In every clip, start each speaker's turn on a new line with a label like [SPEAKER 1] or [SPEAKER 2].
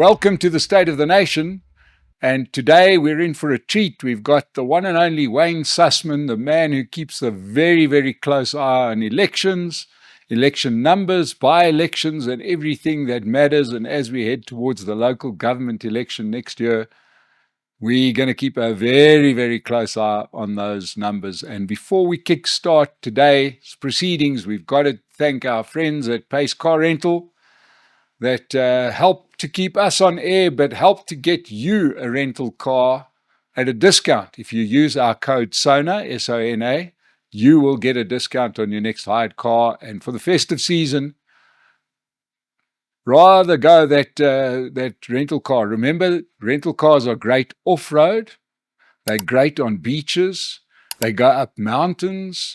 [SPEAKER 1] Welcome to the State of the Nation. And today we're in for a treat. We've got the one and only Wayne Sussman, the man who keeps a very, very close eye on elections, election numbers, by-elections, and everything that matters. And as we head towards the local government election next year, we're going to keep a very, very close eye on those numbers. And before we kickstart today's proceedings, we've got to thank our friends at Pace Car Rental that help to keep us on air, but help to get you a rental car at a discount. If you use our code SONA, S-O-N-A, you will get a discount on your next hired car. And for the festive season, rather go that rental car. Remember, rental cars are great off-road. They're great on beaches. They go up mountains.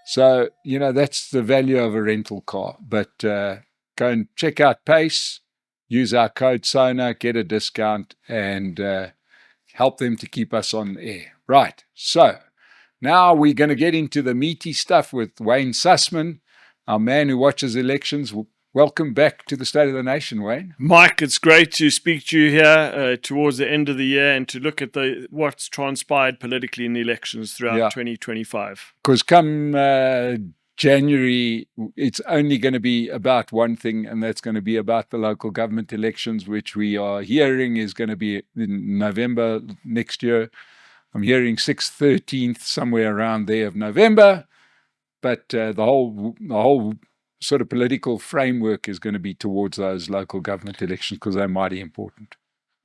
[SPEAKER 1] So, that's the value of a rental car. But go and check out Pace, use our code SONA, get a discount, and help them to keep us on air. Right, so now we're going to get into the meaty stuff with Wayne Sussman, our man who watches elections. Welcome back to the State of the Nation, Wayne.
[SPEAKER 2] Mike, it's great to speak to you here towards the end of the year and to look at what's transpired politically in the elections throughout 2025.
[SPEAKER 1] Because come January, it's only going to be about one thing, and that's going to be about the local government elections, which we are hearing is going to be in November next year. I'm hearing 6th, 13th, somewhere around there of November. But the whole sort of political framework is going to be towards those local government elections because they're mighty important.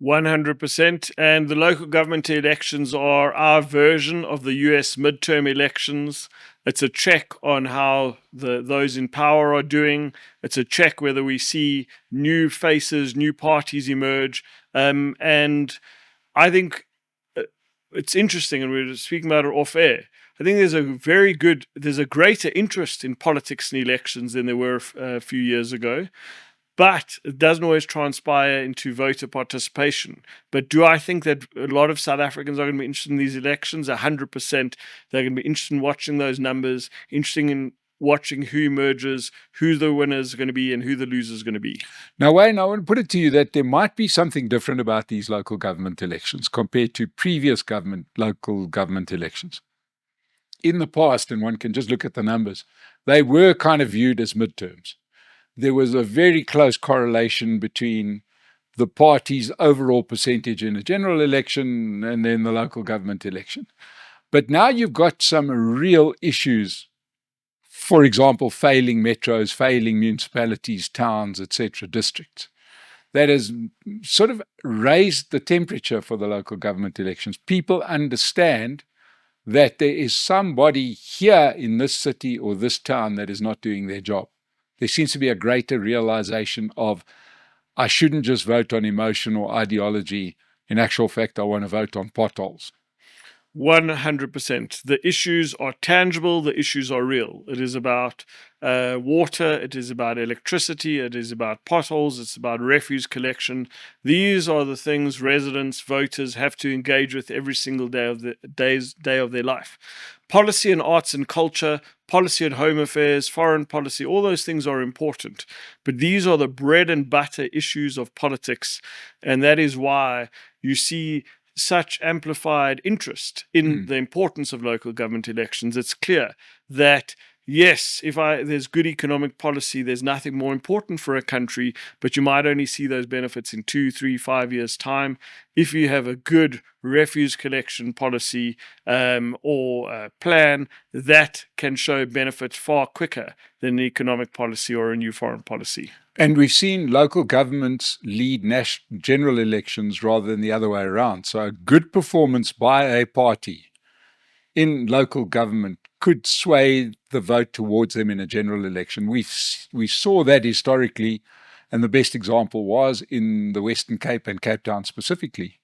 [SPEAKER 2] 100%. And the local government elections are our version of the US midterm elections. It's a check on how those in power are doing. It's a check whether we see new faces, new parties emerge. And I think it's interesting, and we were speaking about it off air. I think there's a greater interest in politics and elections than there were a few years ago, but it doesn't always transpire into voter participation. But do I think that a lot of South Africans are going to be interested in these elections? 100%. They're going to be interested in watching those numbers, interested in watching who emerges, who the winner is going to be, and who the loser is going to be.
[SPEAKER 1] Now, Wayne, I want to put it to you that there might be something different about these local government elections compared to previous local government elections. In the past, and one can just look at the numbers, they were kind of viewed as midterms. There was a very close correlation between the party's overall percentage in a general election and then the local government election. But now you've got some real issues. For example, failing metros, failing municipalities, towns, etc., districts. That has sort of raised the temperature for the local government elections. People understand that there is somebody here in this city or this town that is not doing their job. There seems to be a greater realization of, I shouldn't just vote on emotion or ideology. In actual fact, I want to vote on potholes.
[SPEAKER 2] 100%. The issues are tangible. The issues are real. It is about water. It is about electricity. It is about potholes. It's about refuse collection. These are the things residents, voters have to engage with every single day of their life. Policy and arts and culture, policy and home affairs, foreign policy, all those things are important. But these are the bread and butter issues of politics. And that is why you see such amplified interest in the importance of local government elections. It's clear that, yes, there's good economic policy, there's nothing more important for a country, but you might only see those benefits in 2, 3, 5 years' time. If you have a good refuse collection policy or plan, that can show benefits far quicker than an economic policy or a new foreign policy.
[SPEAKER 1] And we've seen local governments lead general elections rather than the other way around. So a good performance by a party in local government could sway the vote towards them in a general election. We saw that historically, and the best example was in the Western Cape and Cape Town specifically,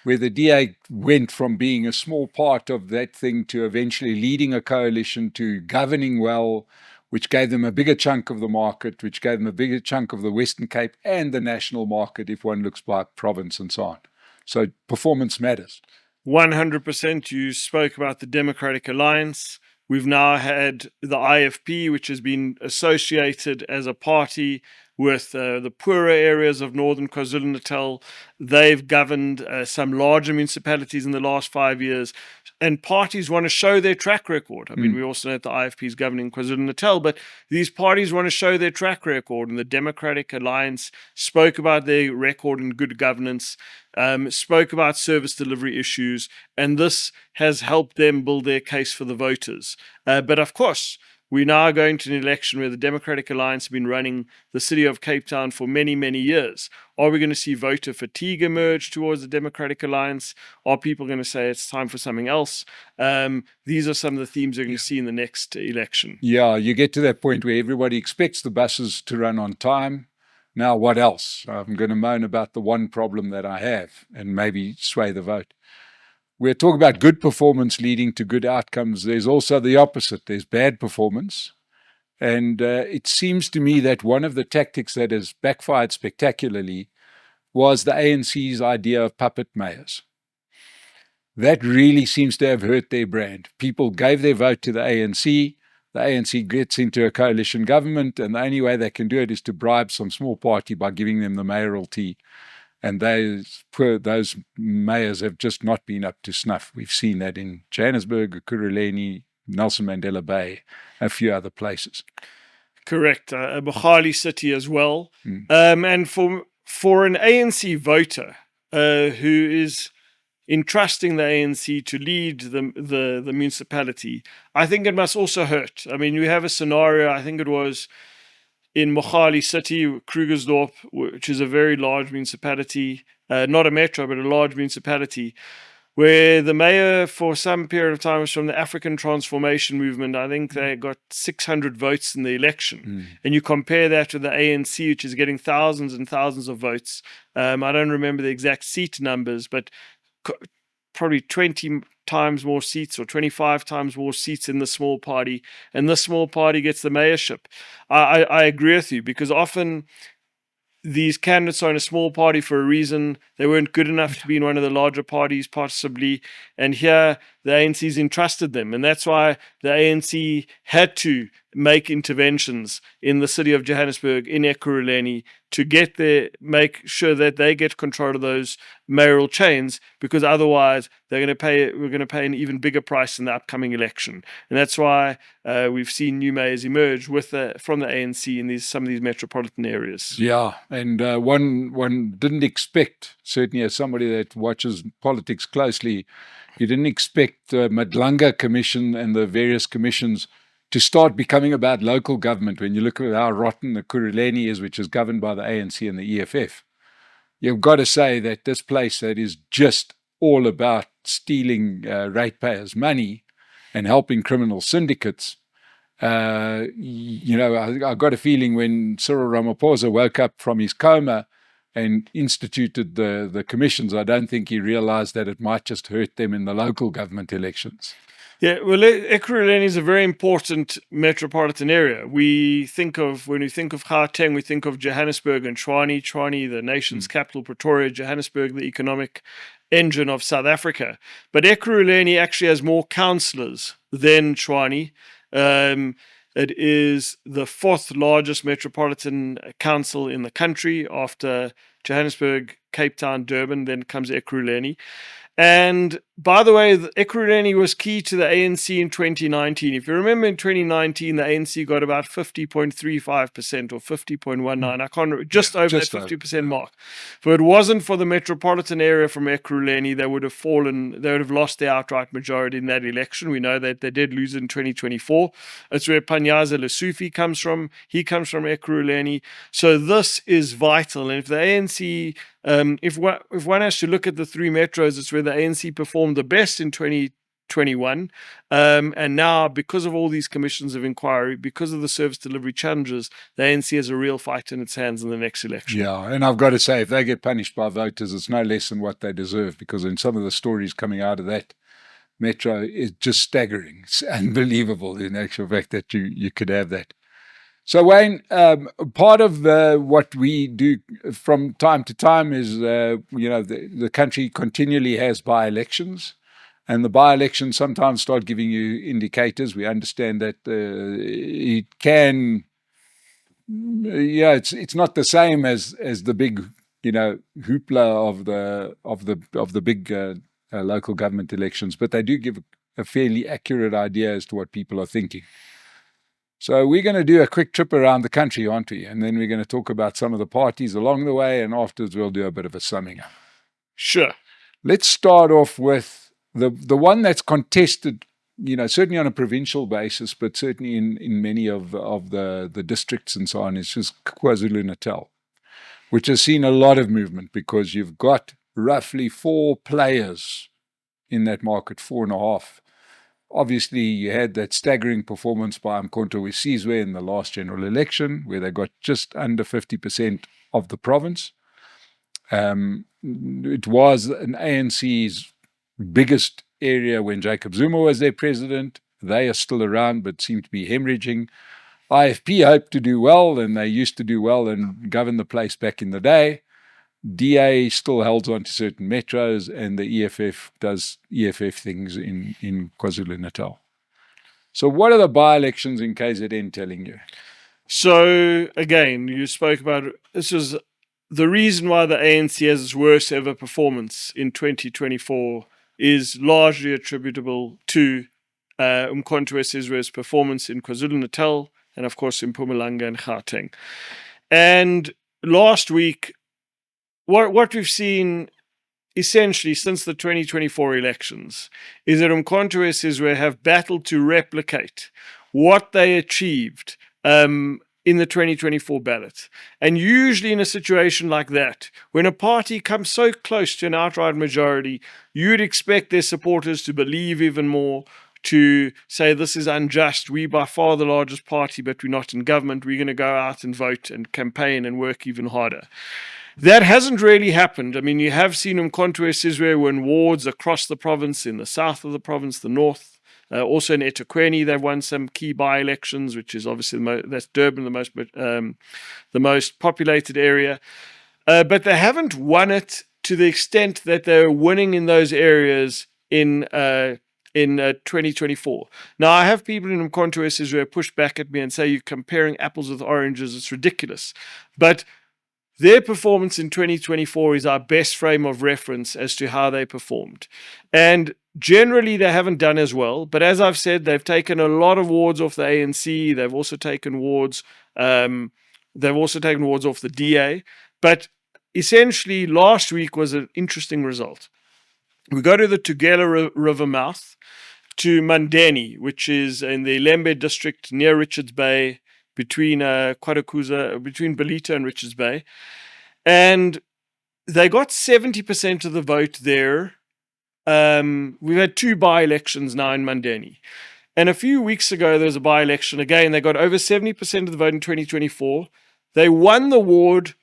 [SPEAKER 1] where the DA went from being a small part of that thing to eventually leading a coalition to governing well, which gave them a bigger chunk of the market, which gave them a bigger chunk of the Western Cape and the national market if one looks by province and so on. So performance matters.
[SPEAKER 2] 100%. You spoke about the Democratic Alliance. We've now had the IFP, which has been associated as a party with the poorer areas of northern KwaZulu-Natal. They've governed some larger municipalities in the last 5 years, and parties want to show their track record. I mean, we also know that the IFP is governing KwaZulu-Natal, but these parties want to show their track record, and the Democratic Alliance spoke about their record in good governance, spoke about service delivery issues, and this has helped them build their case for the voters. But of course, we're now going to an election where the Democratic Alliance have been running the city of Cape Town for many, many years. Are we going to see voter fatigue emerge towards the Democratic Alliance? Are people going to say it's time for something else? These are some of the themes you're going to see in the next election.
[SPEAKER 1] Yeah, you get to that point where everybody expects the buses to run on time. Now, what else? I'm going to moan about the one problem that I have and maybe sway the vote. We're talking about good performance leading to good outcomes. There's also the opposite. There's bad performance. And it seems to me that one of the tactics that has backfired spectacularly was the ANC's idea of puppet mayors. That really seems to have hurt their brand. People gave their vote to the ANC. The ANC gets into a coalition government, and the only way they can do it is to bribe some small party by giving them the mayoralty. And those mayors have just not been up to snuff. We've seen that in Johannesburg, Ekurhuleni, Nelson Mandela Bay, a few other places.
[SPEAKER 2] Correct. Bukhali City as well. And for an ANC voter who is entrusting the ANC to lead the municipality, I think it must also hurt. I mean, we have a scenario, I think it was in Bukhali City, Krugersdorp, which is a very large municipality, not a metro, but a large municipality, where the mayor for some period of time was from the African Transformation Movement. I think they got 600 votes in the election. And you compare that to the ANC, which is getting thousands and thousands of votes. I don't remember the exact seat numbers, but probably 20 times more seats or 25 times more seats in the small party, and the small party gets the mayorship. I agree with you, because often these candidates are in a small party for a reason. They weren't good enough to be in one of the larger parties, possibly. And here, the ANC's entrusted them. And that's why the ANC had to make interventions in the city of Johannesburg, in Ekurhuleni, to get there, make sure that they get control of those mayoral chains, because otherwise we're going to pay an even bigger price in the upcoming election. And that's why we've seen new mayors emerge from the ANC in some of these metropolitan areas.
[SPEAKER 1] Yeah, and one didn't expect, certainly as somebody that watches politics closely, you didn't expect the Mandela Commission and the various commissions to start becoming about local government. When you look at how rotten the Ekurhuleni is, which is governed by the ANC and the EFF, you've got to say that this place that is just all about stealing ratepayers' money and helping criminal syndicates, I got a feeling when Cyril Ramaphosa woke up from his coma and instituted the commissions, I don't think he realized that it might just hurt them in the local government elections.
[SPEAKER 2] Yeah, well, Ekurhuleni is a very important metropolitan area. When we think of Gauteng, we think of Johannesburg and Tshwane, the nation's capital, Pretoria, Johannesburg, the economic engine of South Africa. But Ekurhuleni actually has more councillors than Tshwane. It is the fourth largest metropolitan council in the country after Johannesburg, Cape Town, Durban, then comes Ekurhuleni. And by the way, Ekurhuleni was key to the ANC in 2019. If you remember, in 2019, the ANC got about 50.35% or 50.19. I can't remember, just over that 50% mark. But it wasn't for the metropolitan area from Ekurhuleni, they would have lost their outright majority in that election. We know that they did lose in 2024. It's where Panyaza Lesufi comes from. He comes from Ekurhuleni. So this is vital. And if the ANC, if one has to look at the three metros, it's where the ANC performed the best in 2021. And now, because of all these commissions of inquiry, because of the service delivery challenges, the ANC has a real fight in its hands in the next election.
[SPEAKER 1] Yeah, and I've got to say, if they get punished by voters, it's no less than what they deserve, because in some of the stories coming out of that metro is just staggering. It's unbelievable, in actual fact, that you could have that. So, Wayne, part of what we do from time to time is, the country continually has by-elections, and the by-elections sometimes start giving you indicators. We understand that it can Yeah, it's not the same as the big, hoopla of the big local government elections, but they do give a fairly accurate idea as to what people are thinking. So we're going to do a quick trip around the country, aren't we? And then we're going to talk about some of the parties along the way, and afterwards we'll do a bit of a summing up.
[SPEAKER 2] Sure.
[SPEAKER 1] Let's start off with the one that's contested, certainly on a provincial basis, but certainly in many of the districts and so on, is just KwaZulu-Natal, which has seen a lot of movement because you've got roughly 4 players in that market, 4.5. Obviously, you had that staggering performance by Umkhonto we Sizwe in the last general election, where they got just under 50% of the province. It was an ANC's biggest area when Jacob Zuma was their president. They are still around, but seem to be hemorrhaging. IFP hope to do well, and they used to do well and govern the place back in the day. DA still holds on to certain metros, and the EFF does EFF things in KwaZulu-Natal. So what are the by-elections in KZN telling you?
[SPEAKER 2] So, again, you spoke about this was the reason why the ANC has its worst ever performance in 2024 is largely attributable to Umkhonto we Sizwe's performance in KwaZulu-Natal and, of course, in Mpumalanga and Gauteng. And last week, what we've seen essentially since the 2024 elections is that Umkhonto we Sizwe have battled to replicate what they achieved in the 2024 ballot. And usually in a situation like that, when a party comes so close to an outright majority, you'd expect their supporters to believe even more, to say this is unjust, we by far the largest party, but we're not in government, we're going to go out and vote and campaign and work even harder. That hasn't really happened. I mean, you have seen Umkhonto we Sizwe win wards across the province, in the south of the province, the north. Also in eThekwini, they've won some key by-elections, which is obviously that's Durban, the most populated area. But they haven't won it to the extent that they're winning in those areas in 2024. Now, I have people in Umkhonto we Sizwe push back at me and say you're comparing apples with oranges. It's ridiculous. But their performance in 2024 is our best frame of reference as to how they performed. And generally, they haven't done as well. But as I've said, they've taken a lot of wards off the ANC. They've also taken wards. They've also taken wards off the DA. But essentially, last week was an interesting result. We go to the Tugela River mouth to Mandeni, which is in the Lembe district near Richards Bay, between Kwadakuza, between Belita and Richards Bay. And they got 70% of the vote there. We've had 2 by-elections now in Mandeni. And a few weeks ago, there was a by-election. Again, they got over 70% of the vote in 2024. They won the ward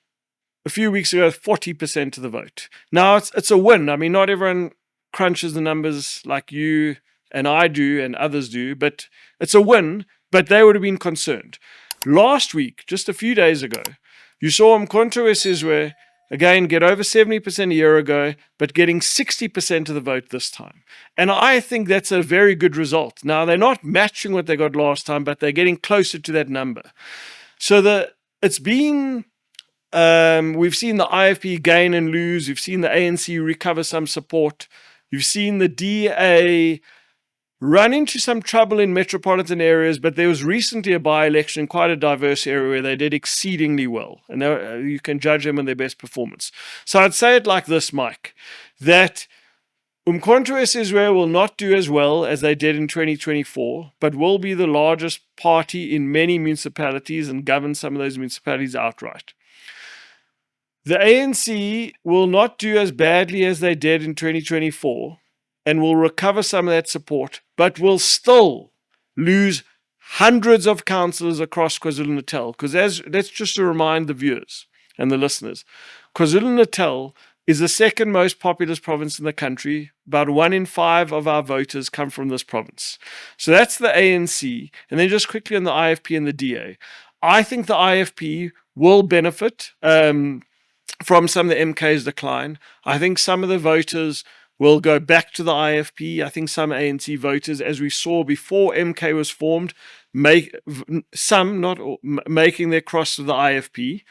[SPEAKER 2] a few weeks ago, 40% of the vote. Now, it's a win. I mean, not everyone crunches the numbers like you and I do and others do, but it's a win, but they would have been concerned. Last week, just a few days ago, you saw Umkhonto we Sizwe again get over 70% a year ago, but getting 60% of the vote this time. And I think that's a very good result. Now, they're not matching what they got last time, but they're getting closer to that number. So it's been, we've seen the IFP gain and lose. We've seen the ANC recover some support. You've seen the DA run into some trouble in metropolitan areas, but there was recently a by-election in quite a diverse area where they did exceedingly well. And you can judge them on their best performance. So I'd say it like this, Mike, that Umkhonto we Sizwe will not do as well as they did in 2024, but will be the largest party in many municipalities and govern some of those municipalities outright. The ANC will not do as badly as they did in 2024, and will recover some of that support, but will still lose hundreds of councillors across KwaZulu-Natal. Because let's just to remind the viewers and the listeners, KwaZulu-Natal is the second most populous province in the country. About 1 in 5 of our voters come from this province. So that's the ANC. And then just quickly on the IFP and the DA. I think the IFP will benefit from some of the MK's decline. I think some of the voters will go back to the IFP. I think some ANC voters, as we saw before MK was formed, making their cross to the IFP.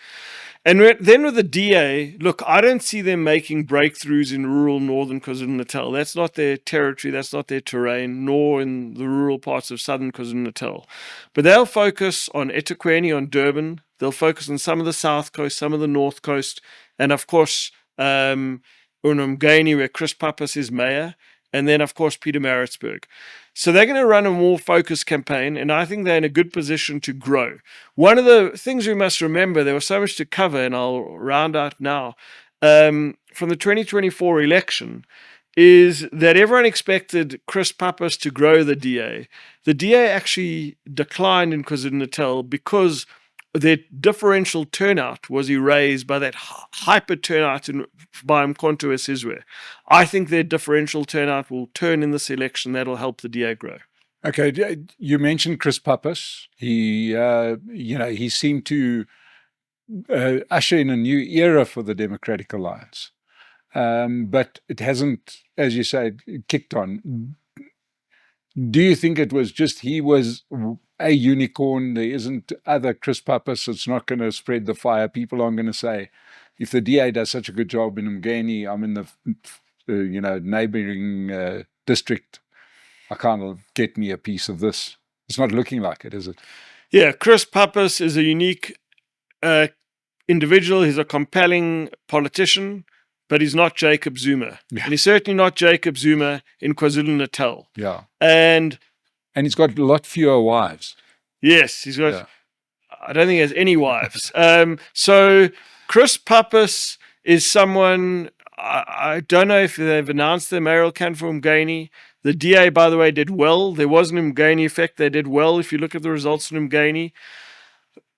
[SPEAKER 2] And then with the DA, look, I don't see them making breakthroughs in rural northern KwaZulu-Natal. That's not their territory, that's not their terrain, nor in the rural parts of southern KwaZulu-Natal. But they'll focus on eThekwini, on Durban. They'll focus on some of the south coast, some of the north coast, and of course, Umgeni, where Chris Pappas is mayor, and then, of course, Pietermaritzburg. So they're going to run a more focused campaign, and I think they're in a good position to grow. One of the things we must remember, there was so much to cover, and I'll round out now, from the 2024 election, is that everyone expected Chris Pappas to grow the DA. The DA actually declined in KwaZulu-Natal because their differential turnout was erased by that hyper turnout by Mkhonto Sizwe. I think their differential turnout will turn in this election. That'll help the DA grow.
[SPEAKER 1] Okay, you mentioned Chris Pappas. He, he seemed to usher in a new era for the Democratic Alliance, but it hasn't, as you say, kicked on. Do you think it was just he was a unicorn? There isn't other Chris Pappas. It's not going to spread the fire. People aren't going to say, if the DA does such a good job in Umgeni, I'm in the neighboring district, I can't get me a piece of this. It's not looking like it, is it?
[SPEAKER 2] Yeah, Chris Pappas is a unique individual. He's a compelling politician, but he's not Jacob Zuma. Yeah. And he's certainly not Jacob Zuma in KwaZulu-Natal.
[SPEAKER 1] Yeah.
[SPEAKER 2] And
[SPEAKER 1] he's got a lot fewer wives.
[SPEAKER 2] Yes, he's got, I don't think he has any wives. So Chris Pappas is someone, I don't know if they've announced their mayoral candidate for Umgeni. The DA, by the way, did well. There was an Umgeni effect. They did well if you look at the results in Umgeni.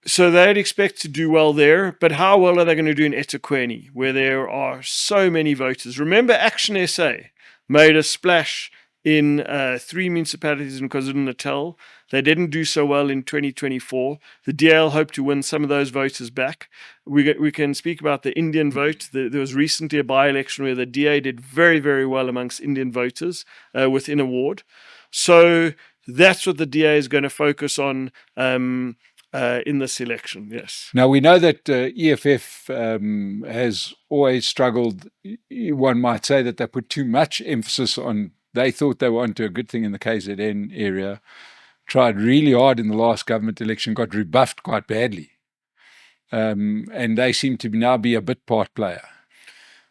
[SPEAKER 2] So they'd expect to do well there, but how well are they going to do in eThekwini, where there are so many voters? Remember, ActionSA made a splash in 3 municipalities in KwaZulu-Natal. They didn't do so well in 2024. The DL hope to win some of those voters back. We can speak about the Indian vote. There was recently a by-election where the DA did very, very well amongst Indian voters within a ward. So that's what the DA is going to focus on in this election, yes.
[SPEAKER 1] Now, we know that EFF has always struggled. One might say that they put too much emphasis on, they thought they were onto a good thing in the KZN area, tried really hard in the last government election, got rebuffed quite badly. And they seem to now be a bit part player.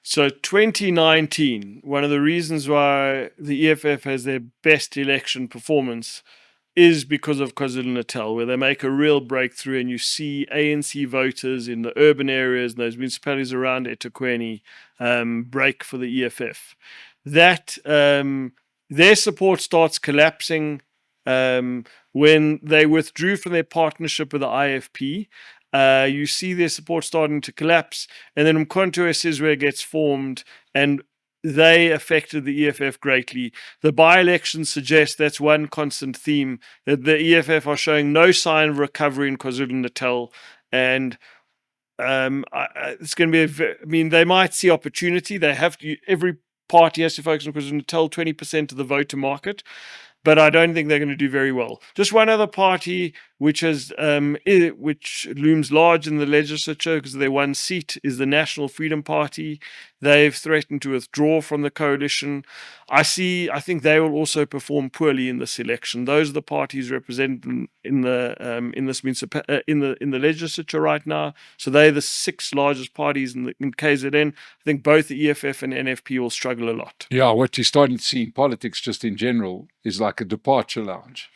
[SPEAKER 2] So 2019, one of the reasons why the EFF has their best election performance is because of KwaZulu-Natal, where they make a real breakthrough and you see ANC voters in the urban areas and those municipalities around eThekwini break for the EFF. That their support starts collapsing when they withdrew from their partnership with the IFP. You see their support starting to collapse, and then Mkhonto Sizwe gets formed, and they affected the EFF greatly. The by-elections suggest that's one constant theme, that the EFF are showing no sign of recovery in KwaZulu-Natal. And it's going to be, they might see opportunity. They have to, every party has to focus on KwaZulu-Natal, 20% of the voter market. But I don't think they're going to do very well. Just one other party which has which looms large in the legislature because of their one seat is the National Freedom Party. They've threatened to withdraw from the coalition. I think they will also perform poorly in this election. Those are the parties represented in the legislature right now. So they're the 6 largest parties in KZN. I think both the EFF and NFP will struggle a lot.
[SPEAKER 1] Yeah, what you're starting to see in politics just in general is like a departure lounge.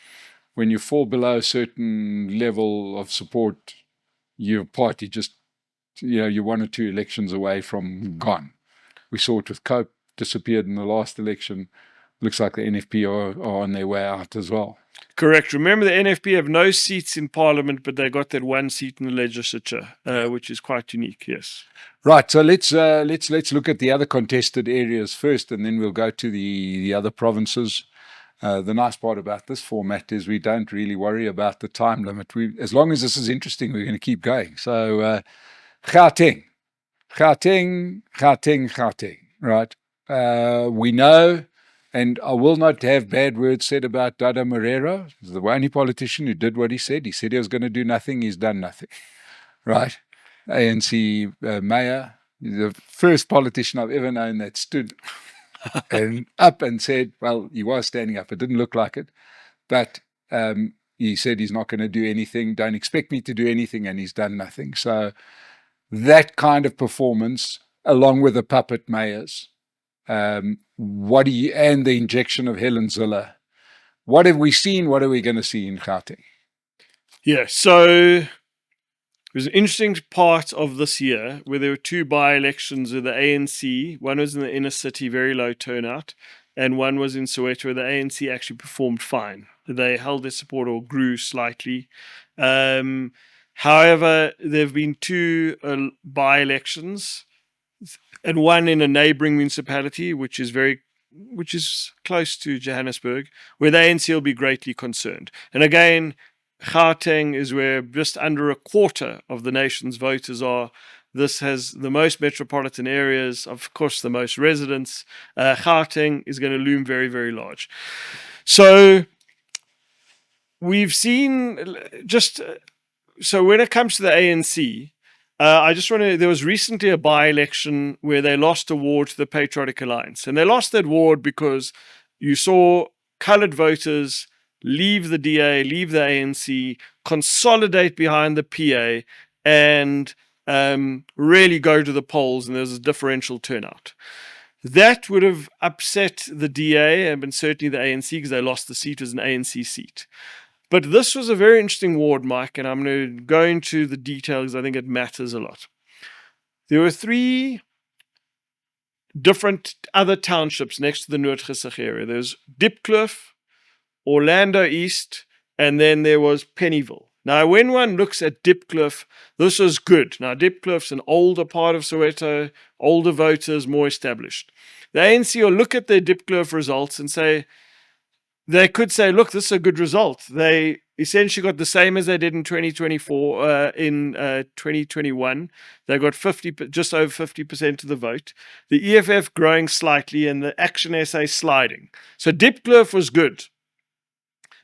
[SPEAKER 1] When you fall below a certain level of support, your party just, you're 1 or 2 elections away from gone. We saw it with Cope, disappeared in the last election. Looks like the NFP are on their way out as well.
[SPEAKER 2] Correct. Remember, the NFP have no seats in Parliament, but they got that 1 seat in the legislature, which is quite unique. Yes.
[SPEAKER 1] Right. So let's look at the other contested areas first, and then we'll go to the other provinces. The nice part about this format is we don't really worry about the time limit. As long as this is interesting, we're going to keep going. So Gauteng, right? we know, and I will not have bad words said about Dada Moreira. He's the only politician who did what he said. He said he was going to do nothing. He's done nothing. Right? ANC mayor. He's the first politician I've ever known that stood and up and said, well, he was standing up. It didn't look like it. But he said he's not going to do anything. Don't expect me to do anything. And he's done nothing. So that kind of performance, along with the puppet mayors, and the injection of Helen Zille. What have we seen? What are we going to see in Gauteng?
[SPEAKER 2] Yeah, so it was an interesting part of this year where there were two by-elections with the ANC. One was in the inner city, very low turnout, and one was in Soweto where the ANC actually performed fine. They held their support or grew slightly. However, there have been two by-elections, and one in a neighboring municipality, which is close to Johannesburg, where the ANC will be greatly concerned. And again, Gauteng is where just under a quarter of the nation's voters are. This has the most metropolitan areas, of course, the most residents. Gauteng is going to loom very, very large. So we've seen so when it comes to the ANC, there was recently a by-election where they lost a ward to the Patriotic Alliance. And they lost that ward because you saw coloured voters leave the DA, leave the ANC, consolidate behind the PA, and really go to the polls, and there was a differential turnout. That would have upset the DA and certainly the ANC because they lost the seat. It was an ANC seat. But this was a very interesting ward, Mike, and I'm going to go into the details. I think it matters a lot. There were three different other townships next to the Noordgesig area. There's Diepkloof, Orlando East, and then there was Pennyville. Now, when one looks at Diepkloof, this was good. Now, Diepkloof's an older part of Soweto, older voters, more established. The ANC will look at their Diepkloof results and say, they could say, look, this is a good result. They essentially got the same as they did in 2024. In 2021, they got just over 50% of the vote. The EFF growing slightly and the ActionSA sliding. So Diepkloof was good.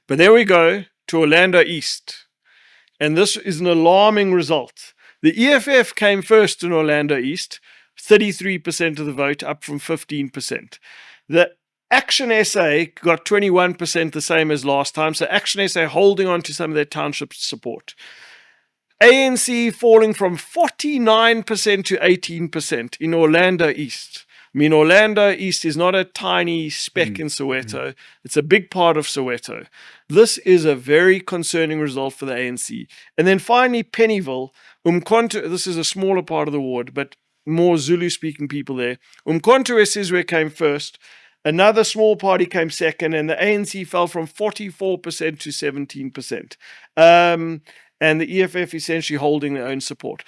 [SPEAKER 2] But there we go to Orlando East. And this is an alarming result. The EFF came first in Orlando East, 33% of the vote, up from 15%. The ActionSA got 21%, the same as last time. So ActionSA holding on to some of their township support. ANC falling from 49% to 18% in Orlando East. I mean, Orlando East is not a tiny speck in Soweto. It's a big part of Soweto. This is a very concerning result for the ANC. And then finally, Pennyville. This is a smaller part of the ward, but more Zulu-speaking people there. Umkhonto Sizwe came first. Another small party came second, and the ANC fell from 44% to 17%. And the EFF essentially holding their own support.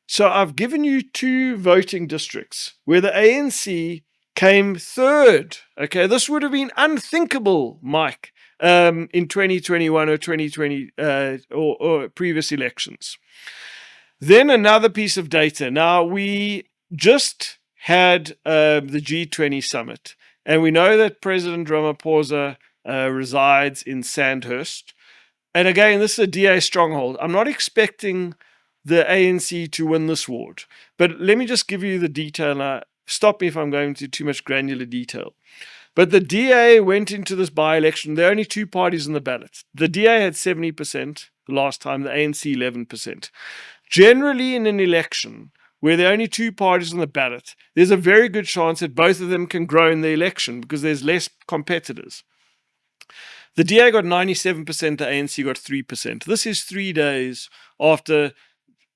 [SPEAKER 2] So I've given you two voting districts where the ANC came third. Okay, this would have been unthinkable, Mike, in 2021 or 2020 or previous elections. Then another piece of data. Now, we just had the G20 summit, and we know that President Ramaphosa resides in Sandhurst. And again, this is a DA stronghold. I'm not expecting the ANC to win this ward. But let me just give you the detail. Now, stop me if I'm going into too much granular detail. But the DA went into this by-election. There are only two parties in the ballot. The DA had 70% the last time, the ANC 11%. Generally, in an election where there are only two parties on the ballot, there's a very good chance that both of them can grow in the election because there's less competitors. The DA got 97%, the ANC got 3%. This is 3 days after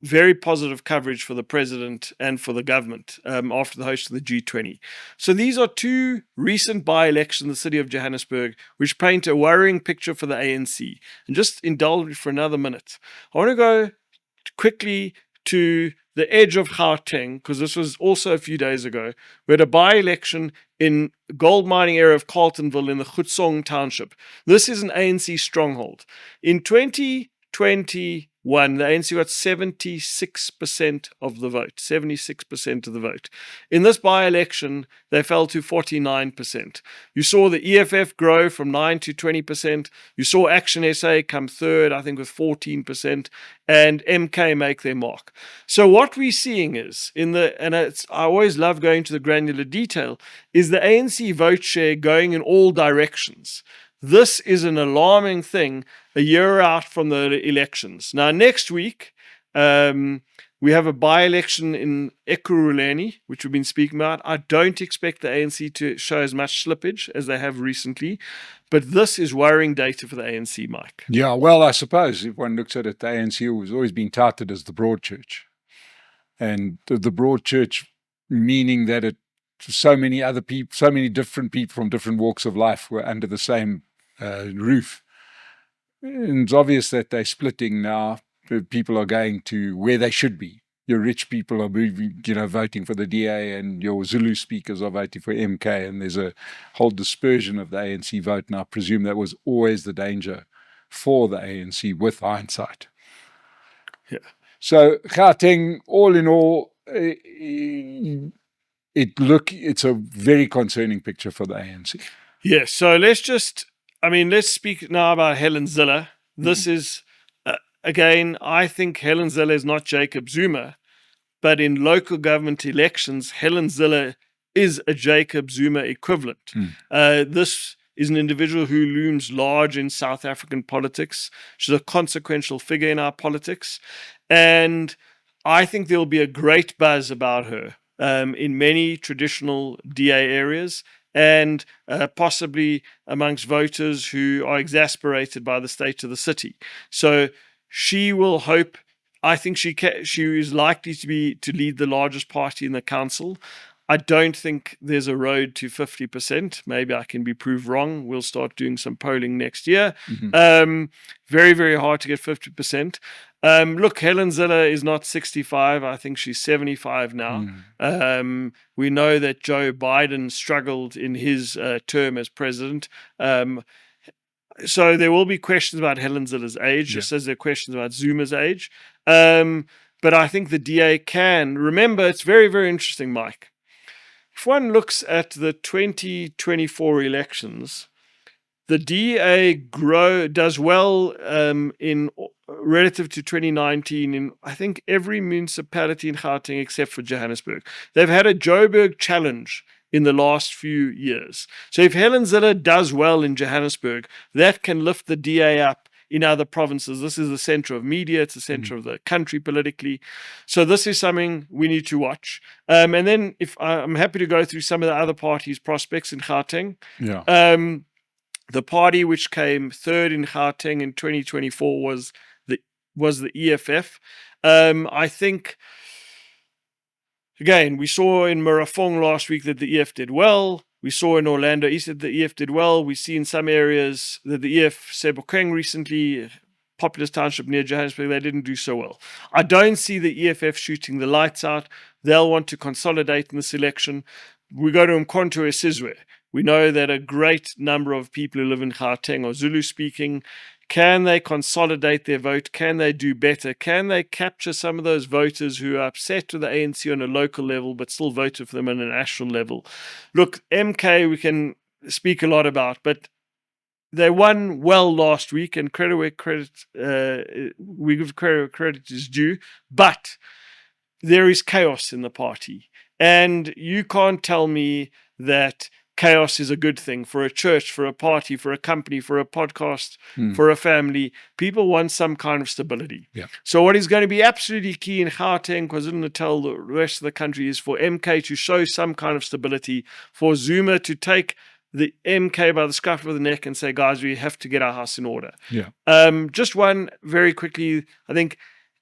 [SPEAKER 2] very positive coverage for the president and for the government after the host of the G20. So these are two recent by-elections in the city of Johannesburg, which paint a worrying picture for the ANC. And just indulge for another minute. I want to go quickly to the edge of Gauteng, because this was also a few days ago. We had a by-election in gold mining area of Carltonville in the Gauteng township. This is an ANC stronghold. In 2020, won. The ANC got 76% of the vote. 76% of the vote. In this by-election, they fell to 49%. You saw the EFF grow from 9 to 20%. You saw ActionSA come third, I think, with 14%, and MK make their mark. So what we're seeing is, I always love going to the granular detail, is the ANC vote share going in all directions. This is an alarming thing a year out from the elections. Now, next week, we have a by-election in Ekurhuleni, which we've been speaking about. I don't expect the ANC to show as much slippage as they have recently, but this is worrying data for the ANC, Mike.
[SPEAKER 1] Yeah, well, I suppose if one looks at it, the ANC has always been touted as the broad church. And the broad church, meaning that so many other people, so many different people from different walks of life were under the same roof. And it's obvious that they're splitting now. People are going to where they should be. Your rich people are moving, voting for the DA, and your Zulu speakers are voting for MK, and there's a whole dispersion of the ANC vote. And I presume that was always the danger for the ANC with hindsight.
[SPEAKER 2] Yeah.
[SPEAKER 1] So Gauteng, all in all, it's a very concerning picture for the ANC.
[SPEAKER 2] Yes. So let's speak now about Helen Zille. This is, again, I think Helen Zille is not Jacob Zuma, but in local government elections, Helen Zille is a Jacob Zuma equivalent. This is an individual who looms large in South African politics. She's a consequential figure in our politics. And I think there'll be a great buzz about her in many traditional DA areas, and possibly amongst voters who are exasperated by the state of the city. So she will hope, I think she is likely to lead the largest party in the council. I don't think there's a road to 50%. Maybe I can be proved wrong. We'll start doing some polling next year. Very, very hard to get 50%. Look, Helen Zille is not 65. I think she's 75 now. We know that Joe Biden struggled in his term as president. So there will be questions about Helen Zille's age, just as there are questions about Zuma's age. But I think the DA can. Remember, it's very, very interesting, Mike. If one looks at the 2024 elections, the DA does well in relative to 2019 in, I think, every municipality in Gauteng except for Johannesburg. They've had a Joburg challenge in the last few years. So if Helen Zille does well in Johannesburg, that can lift the DA up in other provinces. This is the center of media. It's the center of the country politically. So this is something we need to watch. And then if I'm happy to go through some of the other parties' prospects in Gauteng.
[SPEAKER 1] Yeah.
[SPEAKER 2] The party which came third in Gauteng in 2024 was the EFF. I think, again, we saw in Marafong last week that the EF did well. We saw in Orlando East that the EF did well. We see in some areas that the EF, Sebokeng recently, populous township near Johannesburg, they didn't do so well. I don't see the EFF shooting the lights out. They'll want to consolidate in this election. We go to Mkhonto Sizwe. We know that a great number of people who live in Gauteng are Zulu speaking. Can they consolidate their vote? Can they do better? Can they capture some of those voters who are upset with the ANC on a local level but still voted for them on a national level? Look, MK we can speak a lot about, but they won well last week, and credit where credit we give credit where credit is due. But there is chaos in the party, and you can't tell me that chaos is a good thing for a church, for a party, for a company, for a podcast, for a family. People want some kind of stability.
[SPEAKER 1] Yeah.
[SPEAKER 2] So what is going to be absolutely key in Gauteng, KwaZulu-Natal, the rest of the country, is for MK to show some kind of stability, for Zuma to take the MK by the scruff of the neck and say, guys, we have to get our house in order.
[SPEAKER 1] Yeah.
[SPEAKER 2] Just one very quickly, I think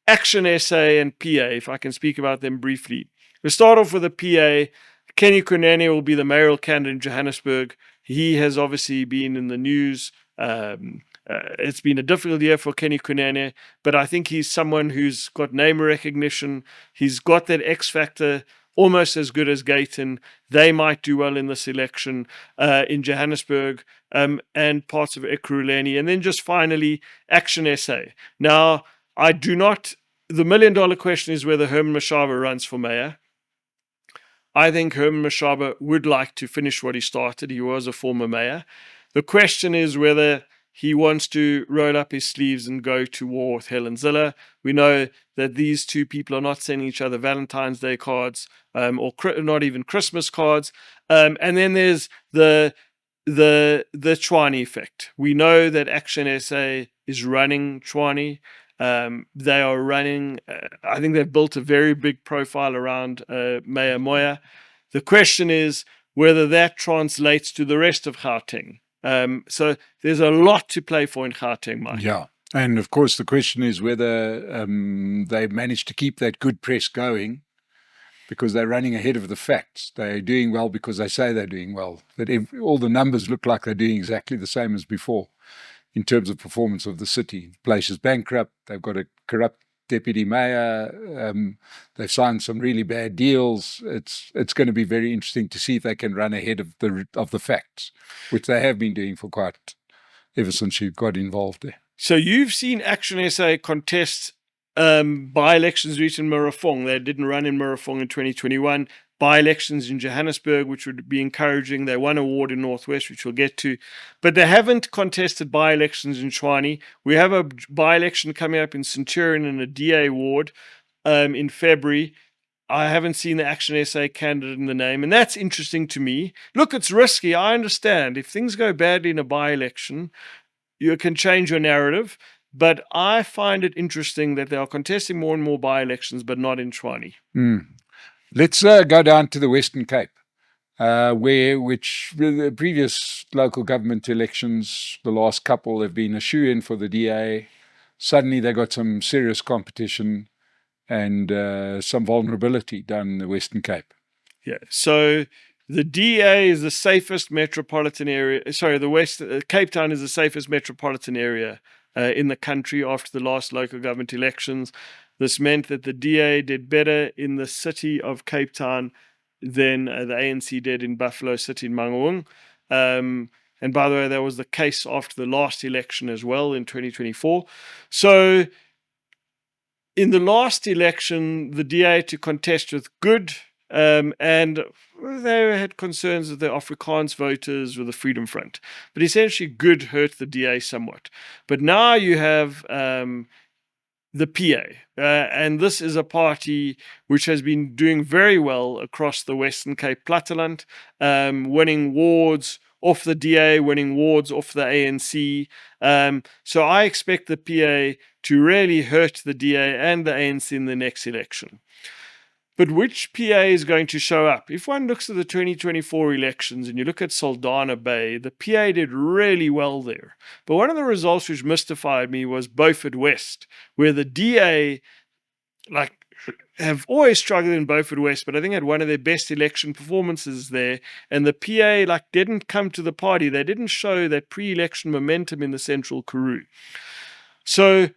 [SPEAKER 2] ActionSA and PA, if I can speak about them briefly. We'll start off with the PA. Kenny Kunene will be the mayoral candidate in Johannesburg. He has obviously been in the news. It's been a difficult year for Kenny Kunene, but I think he's someone who's got name recognition. He's got that X factor, almost as good as Gauteng. They might do well in this election in Johannesburg and parts of Ekurhuleni. And then just finally, ActionSA. Now, I do not. The $1 million question is whether Herman Mashaba runs for mayor. I think Herman Mashaba would like to finish what he started. He was a former mayor. The question is whether he wants to roll up his sleeves and go to war with Helen Zille. We know that these two people are not sending each other Valentine's Day cards or not even Christmas cards. And then there's the Tshwane effect. We know that ActionSA is running Tshwane. They are running, I think they've built a very big profile around Mayor Moya. The question is whether that translates to the rest of Gauteng. So there's a lot to play for in Gauteng, Mike.
[SPEAKER 1] Yeah. And of course, the question is whether they've managed to keep that good press going, because they're running ahead of the facts. They're doing well because they say they're doing well. But all the numbers look like they're doing exactly the same as before in terms of performance of the city. The place is bankrupt. They've got a corrupt deputy mayor. They've signed some really bad deals. It's going to be very interesting to see if they can run ahead of the facts, which they have been doing for quite ever since you got involved there.
[SPEAKER 2] So you've seen ActionSA contest by-elections in Murafong. They didn't run in Murafong in 2021. By-elections in Johannesburg, which would be encouraging. They won a ward in Northwest, which we'll get to. But they haven't contested by-elections in Tshwane. We have a by-election coming up in Centurion in a DA ward in February. I haven't seen the ActionSA candidate in the name, and that's interesting to me. Look, it's risky. I understand. If things go badly in a by-election, you can change your narrative. But I find it interesting that they are contesting more and more by-elections, but not in Tshwane.
[SPEAKER 1] Let's go down to the Western Cape, which the previous local government elections, the last couple, have been a shoe-in for the DA. Suddenly they got some serious competition and some vulnerability down in the Western Cape.
[SPEAKER 2] Yeah, so the DA is the safest metropolitan area. Sorry, Cape Town is the safest metropolitan area in the country after the last local government elections. This meant that the DA did better in the city of Cape Town than the ANC did in Buffalo City in Mangaung. And by the way, that was the case after the last election as well in 2024. So in the last election, the DA had to contest with Good, and they had concerns with the Afrikaans voters with the Freedom Front. But essentially, Good hurt the DA somewhat. But now you have the PA, and this is a party which has been doing very well across the Western Cape Platteland, winning wards off the DA, winning wards off the ANC. So I expect the PA to really hurt the DA and the ANC in the next election. But which PA is going to show up? If one looks at the 2024 elections and you look at Saldanha Bay, the PA did really well there. But one of the results which mystified me was Beaufort West, where the DA have always struggled in Beaufort West, but I think had one of their best election performances there. And the PA didn't come to the party. They didn't show that pre-election momentum in the Central Karoo. So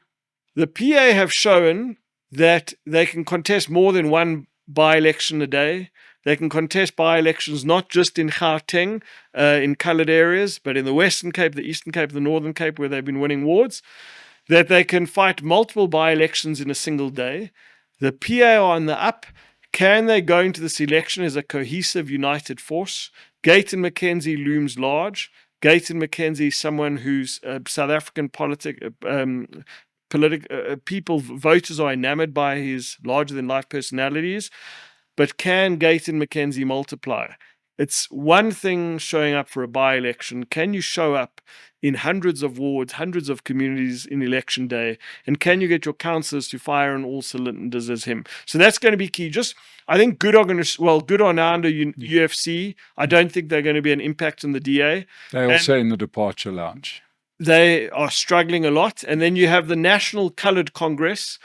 [SPEAKER 2] the PA have shown that they can contest more than one by-election a day. They can contest by-elections not just in Gauteng, in coloured areas, but in the Western Cape, the Eastern Cape, the Northern Cape, where they've been winning wards. That they can fight multiple by-elections in a single day. The PA are on the up. Can they go into this election as a cohesive, united force? Gayton McKenzie looms large. Gayton McKenzie is someone who's South African voters are enamored by his larger-than-life personalities, but can Gayton McKenzie multiply? It's one thing showing up for a by-election. Can you show up in hundreds of wards, hundreds of communities in election day, and can you get your councillors to fire on all cylinders as him? So that's going to be key. I think good are now under UFC. I don't think they're going to be an impact on the DA.
[SPEAKER 1] They're also in the departure lounge.
[SPEAKER 2] They are struggling a lot. And then you have the National Coloured Congress.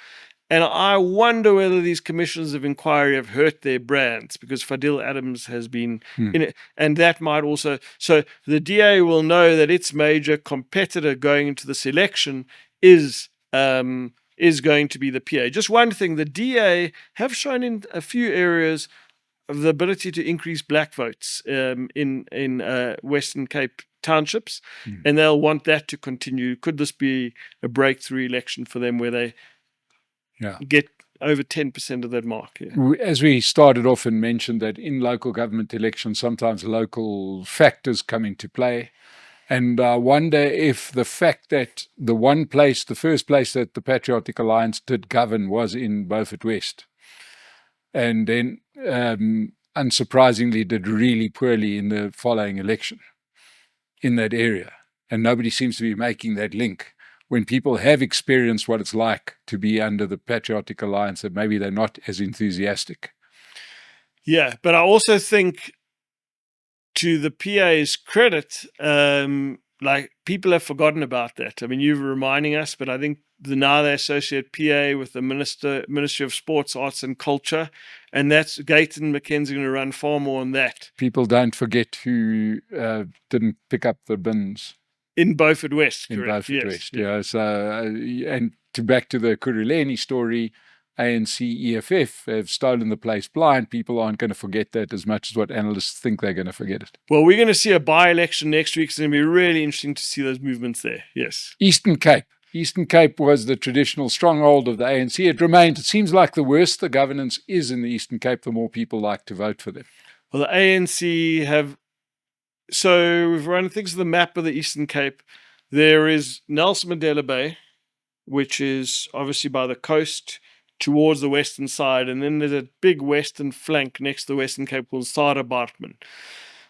[SPEAKER 2] And I wonder whether these commissions of inquiry have hurt their brands, because Fadil Adams has been in it. And that might also... So the DA will know that its major competitor going into this election is going to be the PA. Just one thing, the DA have shown in a few areas of the ability to increase black votes in Western Cape townships, and they'll want that to continue. Could this be a breakthrough election for them where they get over 10% of that mark.
[SPEAKER 1] As we started off and mentioned that in local government elections, sometimes local factors come into play. And I wonder if the fact that the first place that the Patriotic Alliance did govern was in Beaufort West, and then unsurprisingly did really poorly in the following election in that area. And nobody seems to be making that link. When people have experienced what it's like to be under the Patriotic Alliance, that maybe they're not as enthusiastic.
[SPEAKER 2] Yeah, but I also think, to the PA's credit, like, people have forgotten about that. I mean, you're reminding us, but I think now they associate PA with the Ministry of Sports, Arts and Culture, and that's Gauteng McKenzie going to run far more on that.
[SPEAKER 1] People don't forget who didn't pick up the bins.
[SPEAKER 2] In Beaufort West,
[SPEAKER 1] in
[SPEAKER 2] correct?
[SPEAKER 1] Beaufort West, yeah. So, and back to the Kuruleni story, ANC, EFF have stolen the place blind. People aren't going to forget that as much as what analysts think they're going to forget it.
[SPEAKER 2] Well, we're going to see a by-election next week. It's going to be really interesting to see those movements there. Yes.
[SPEAKER 1] Eastern Cape. Eastern Cape was the traditional stronghold of the ANC. It remains. It seems like the worse the governance is in the Eastern Cape, the more people like to vote for them.
[SPEAKER 2] Well, the ANC have... So we've run things of the map of the Eastern Cape. There is Nelson Mandela Bay, which is obviously by the coast towards the western side, and then there's a big western flank next to the Western Cape called Sadabartman.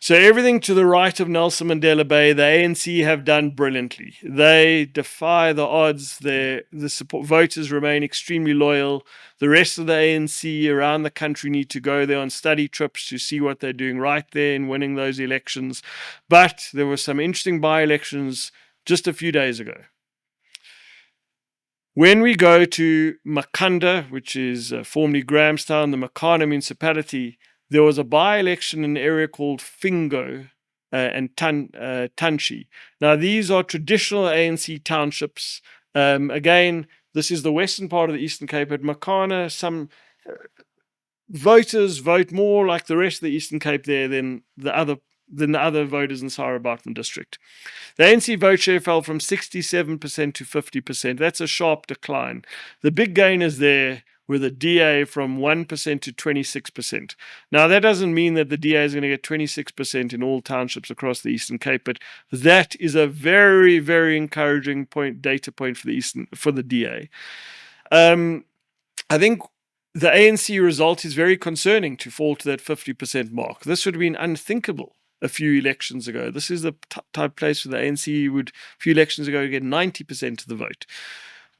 [SPEAKER 2] So everything to the right of Nelson Mandela Bay, the ANC have done brilliantly. They defy the odds. The support voters remain extremely loyal. The rest of the ANC around the country need to go there on study trips to see what they're doing right there in winning those elections. But there were some interesting by-elections just a few days ago. When we go to Makanda, which is formerly Grahamstown, the Makana municipality, there was a by-election in an area called Fingo and Tanchi. Now, these are traditional ANC townships. Again, this is the western part of the Eastern Cape. At Makana, some voters vote more like the rest of the Eastern Cape there than the other voters in Sarabartman district. The ANC vote share fell from 67% to 50%. That's a sharp decline. The big gainers there were the DA from 1% to 26%. Now, that doesn't mean that the DA is going to get 26% in all townships across the Eastern Cape, but that is a very, very encouraging data point for the DA. I think the ANC result is very concerning to fall to that 50% mark. This would have been unthinkable a few elections ago. This is the type of place where the ANC would, a few elections ago, get 90% of the vote.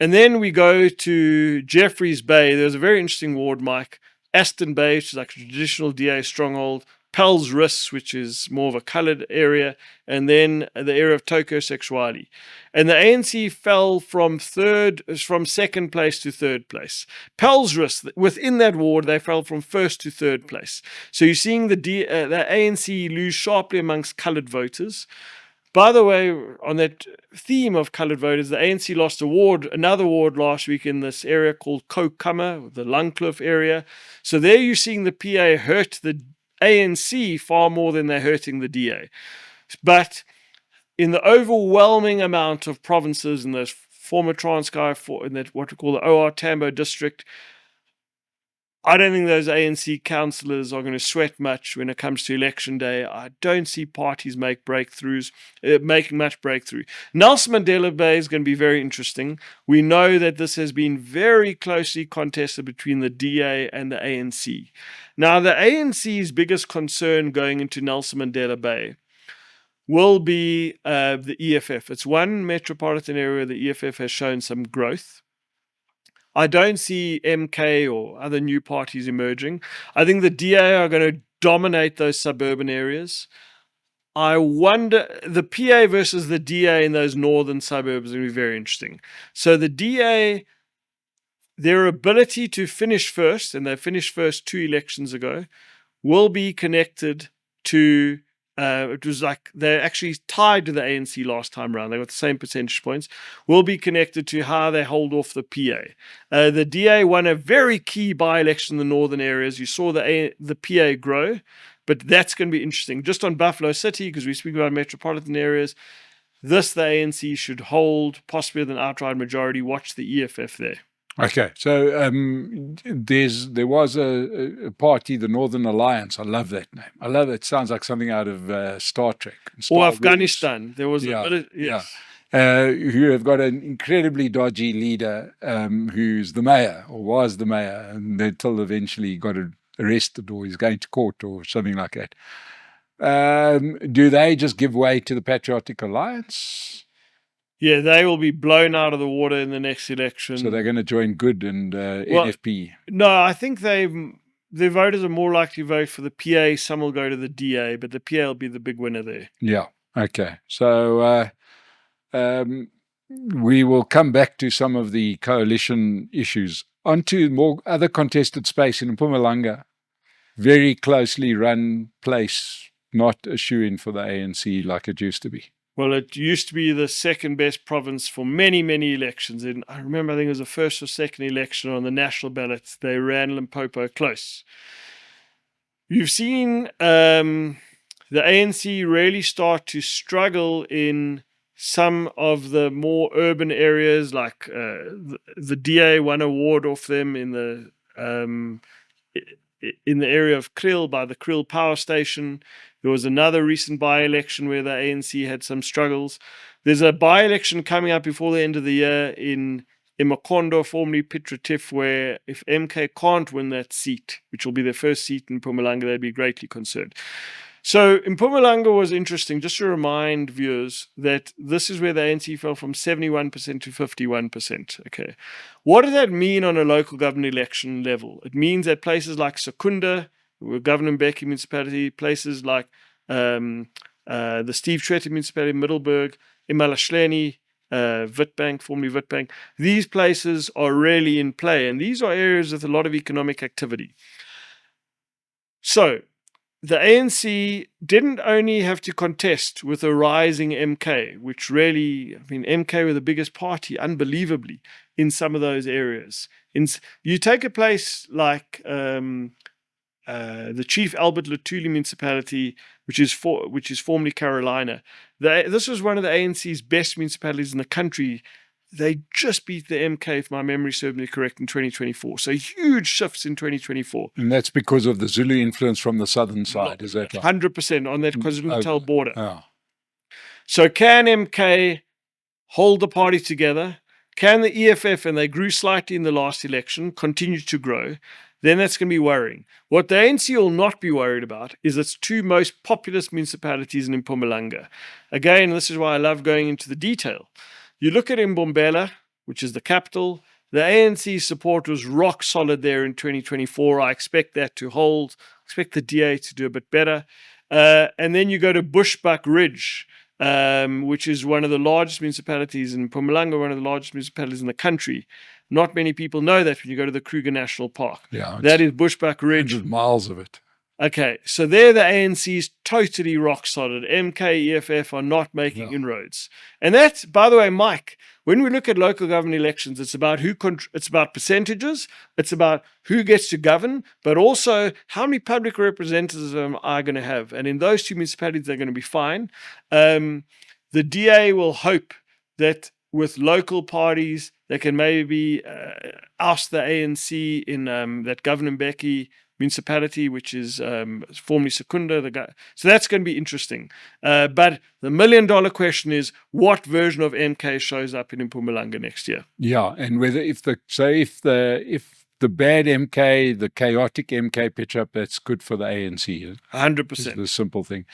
[SPEAKER 2] And then we go to Jeffreys Bay. There's a very interesting ward, Mike. Aston Bay, which is like a traditional DA stronghold. Pell's Rus, which is more of a coloured area. And then the area of Toko Sexuality. And the ANC fell from second place to third place. Pell's Rus, within that ward, they fell from first to third place. So you're seeing the ANC lose sharply amongst coloured voters. By the way, on that theme of coloured voters, the ANC lost another ward last week in this area called Kokama, the Lungcliffe area. So there you're seeing the PA hurt the ANC far more than they're hurting the DA. But in the overwhelming amount of provinces in those former Transkei, in that what we call the OR Tambo district, I don't think those ANC councillors are going to sweat much when it comes to election day. I don't see parties making much breakthrough. Nelson Mandela Bay is going to be very interesting. We know that this has been very closely contested between the DA and the ANC. Now, the ANC's biggest concern going into Nelson Mandela Bay will be the EFF. It's one metropolitan area the EFF has shown some growth. I don't see MK or other new parties emerging. I think the DA are going to dominate those suburban areas. I wonder, the PA versus the DA in those northern suburbs is going to be very interesting. So the DA, their ability to finish first, and they finished first 2 elections ago, will be connected to it was like they're actually tied to the ANC last time around. They got the same percentage points. Will be connected to how they hold off the PA. The DA won a very key by-election in the northern areas. You saw the PA grow, but that's going to be interesting. Just on Buffalo City, because we speak about metropolitan areas, the ANC should hold, possibly with an outright majority. Watch the EFF there.
[SPEAKER 1] Okay, so there was a party, the Northern Alliance. I love that name. I love it. It sounds like something out of Star Trek.
[SPEAKER 2] Or
[SPEAKER 1] Star Wars.
[SPEAKER 2] Afghanistan. There was
[SPEAKER 1] Yeah,
[SPEAKER 2] yes.
[SPEAKER 1] who have got an incredibly dodgy leader who's the mayor, or was the mayor, and until eventually got arrested or he's going to court or something like that. Do they just give way to the Patriotic Alliance?
[SPEAKER 2] Yeah, they will be blown out of the water in the next election.
[SPEAKER 1] So they're going to join Good and NFP?
[SPEAKER 2] No, I think their voters are more likely to vote for the PA. Some will go to the DA, but the PA will be the big winner there.
[SPEAKER 1] Yeah. Okay. So we will come back to some of the coalition issues. On to more other contested space in Mpumalanga. Very closely run place, not a shoe-in for the ANC like it used to be.
[SPEAKER 2] Well, it used to be the second best province for many, many elections. And I remember, I think it was the first or second election on the national ballot. They ran Limpopo close. You've seen the ANC really start to struggle in some of the more urban areas, like the DA won a ward off them in the area of Kriel by the Kriel power station. There was another recent by-election where the ANC had some struggles. There's a by-election coming up before the end of the year in Makondo, formerly Piet Retief, where if MK can't win that seat, which will be their first seat in Mpumalanga, they'd be greatly concerned. So Mpumalanga was interesting. Just to remind viewers that this is where the ANC fell from 71% to 51%. Okay, what does that mean on a local government election level? It means that places like Secunda, Governor Mbeki municipality, places like the Steve Tshwane municipality, Middelburg, Imalahleni, Witbank, formerly Witbank, these places are really in play, and these are areas with a lot of economic activity. So the ANC didn't only have to contest with a rising MK, which really, I mean, MK were the biggest party, unbelievably, in some of those areas. You take a place like the Chief Albert Lutuli municipality, which is formerly Carolina. This was one of the ANC's best municipalities in the country. They just beat the MK, if my memory serves me correct, in 2024. So huge shifts in 2024.
[SPEAKER 1] And that's because of the Zulu influence from the southern side, is that right?
[SPEAKER 2] 100% on that KwaZulu-Natal border.
[SPEAKER 1] Oh.
[SPEAKER 2] So can MK hold the party together? Can the EFF, and they grew slightly in the last election, continue to grow? Then that's going to be worrying. What the ANC will not be worried about is its two most populous municipalities in Mpumalanga. Again, this is why I love going into the detail. You look at Mbombela, which is the capital. The ANC support was rock solid there in 2024. I expect that to hold. I expect the DA to do a bit better. And then you go to Bushbuck Ridge, which is one of the largest municipalities in Mpumalanga, one of the largest municipalities in the country. Not many people know that when you go to the Kruger National Park.
[SPEAKER 1] Yeah,
[SPEAKER 2] that is Bushbuck Ridge.
[SPEAKER 1] 100 miles of it.
[SPEAKER 2] Okay, so there the ANC's totally rock solid. MK, EFF are not making inroads. And that's, by the way, Mike, when we look at local government elections, it's about it's about percentages, it's about who gets to govern, but also how many public representatives am I going to have? And in those two municipalities, they're going to be fine. The DA will hope that with local parties, they can maybe oust the ANC in that Governor Mbeki municipality, which is formerly Secunda. So that's going to be interesting. But the $1 million question is, what version of MK shows up in Mpumalanga next year?
[SPEAKER 1] Yeah, and whether if the bad MK, the chaotic MK pitch up, that's good for the ANC.
[SPEAKER 2] 100%.
[SPEAKER 1] The simple thing.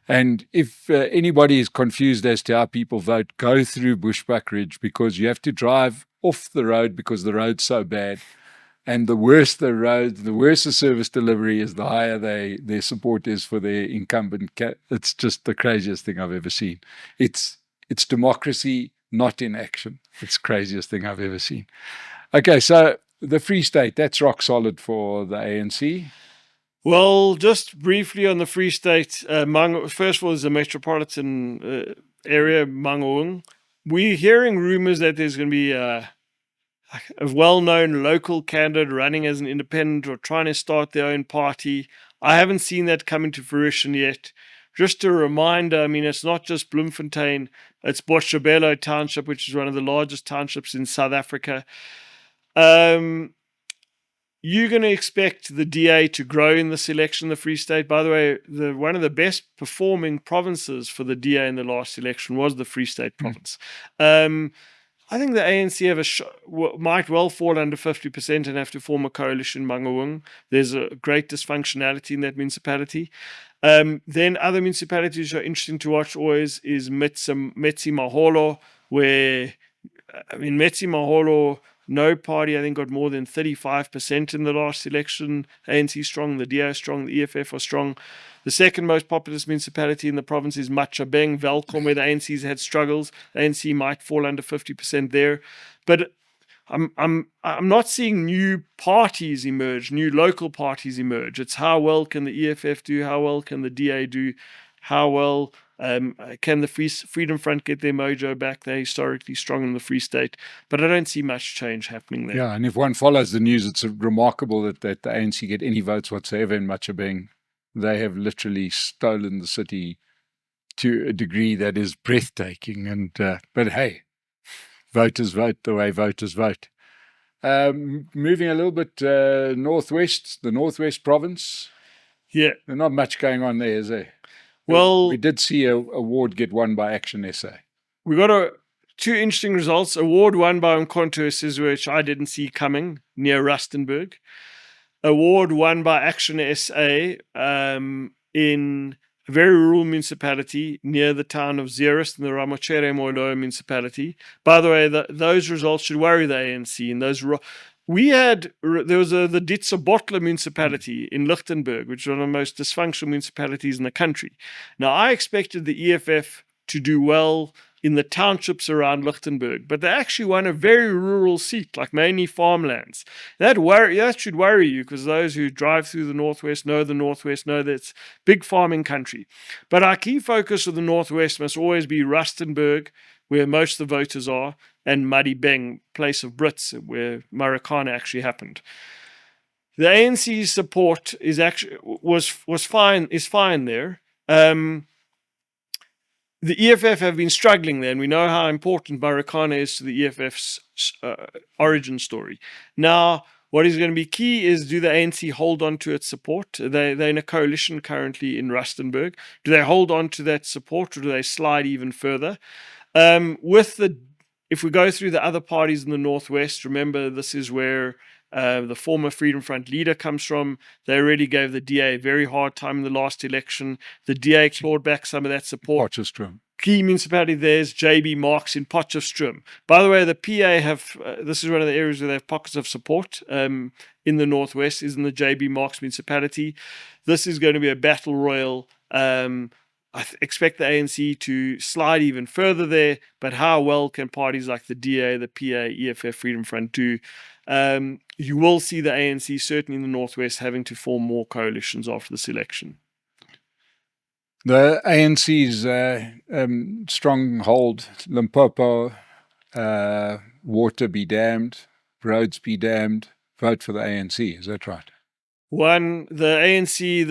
[SPEAKER 1] And if anybody is confused as to how people vote, go through Bushbuck Ridge, because you have to drive off the road because the road's so bad. And the worse the road, the worse the service delivery is, the higher their support is for their incumbent. It's just the craziest thing I've ever seen. It's democracy not in action. It's the craziest thing I've ever seen. Okay, so the Free State, that's rock solid for the ANC.
[SPEAKER 2] Well, just briefly on the Free State, first of all, is the metropolitan area, Mangaung. We're hearing rumors that there's going to be a well-known local candidate running as an independent or trying to start their own party. I haven't seen that come into fruition yet. Just a reminder, I mean, it's not just Bloemfontein, it's Botshabelo Township, which is one of the largest townships in South Africa. You're going to expect the DA to grow in this election, the Free State. By the way, one of the best performing provinces for the DA in the last election was the Free State province. I think the ANC might well fall under 50% and have to form a coalition, Mangaung. There's a great dysfunctionality in that municipality. Then other municipalities are interesting to watch always is Metsi Maholo, where, Metsi Maholo, no party, I think, got more than 35% in the last election. ANC strong, the DA strong, the EFF are strong. The second most populous municipality in the province is Matjhabeng, Welkom, where the ANC's had struggles. The ANC might fall under 50% there. But I'm not seeing new parties emerge, new local parties emerge. It's how well can the EFF do, how well can the DA do, how well can the Freedom Front get their mojo back? They're historically strong in the Free State, but I don't see much change happening there.
[SPEAKER 1] Yeah, and if one follows the news, it's remarkable that the ANC get any votes whatsoever in Matjhabeng. They have literally stolen the city to a degree that is breathtaking. And but hey, voters vote the way voters vote. Moving a little bit northwest, the Northwest Province.
[SPEAKER 2] Yeah,
[SPEAKER 1] there's not much going on there, is there?
[SPEAKER 2] Well,
[SPEAKER 1] we did see a award get won by ActionSA.
[SPEAKER 2] We got two interesting results. Award won by Umkhonto Sizwe, which I didn't see coming, near Rustenburg. Award won by ActionSA in a very rural municipality near the town of Zeerust in the Ramochere Moiloa municipality. By the way, those results should worry the ANC. And those there was the Ditsobotla municipality in Lichtenburg, which is one of the most dysfunctional municipalities in the country. Now, I expected the EFF to do well in the townships around Lichtenburg, but they actually won a very rural seat, like mainly farmlands. That should worry you, because those who drive through the Northwest know that it's big farming country. But our key focus of the Northwest must always be Rustenburg, where most of the voters are, and Madibeng, place of Brits, where Marikana actually happened. The ANC's support is fine there. The EFF have been struggling there, and we know how important Marikana is to the EFF's origin story. Now, what is going to be key is, do the ANC hold on to its support? They're in a coalition currently in Rustenburg. Do they hold on to that support, or do they slide even further? If we go through the other parties in the Northwest, remember this is where the former Freedom Front leader comes from. They already gave the DA a very hard time in the last election. The DA clawed back some of that support.
[SPEAKER 1] Potchefstroom.
[SPEAKER 2] Key municipality there is JB Marks in Potchefstroom. By the way, the PA this is one of the areas where they have pockets of support in the Northwest, is in the JB Marks municipality. This is going to be a battle royal. I expect the ANC to slide even further there, but how well can parties like the DA, the PA, EFF, Freedom Front do? You will see the ANC, certainly in the Northwest, having to form more coalitions after this election.
[SPEAKER 1] The ANC's stronghold, Limpopo, water be damned, roads be damned, vote for the ANC. Is that right?
[SPEAKER 2] The ANC,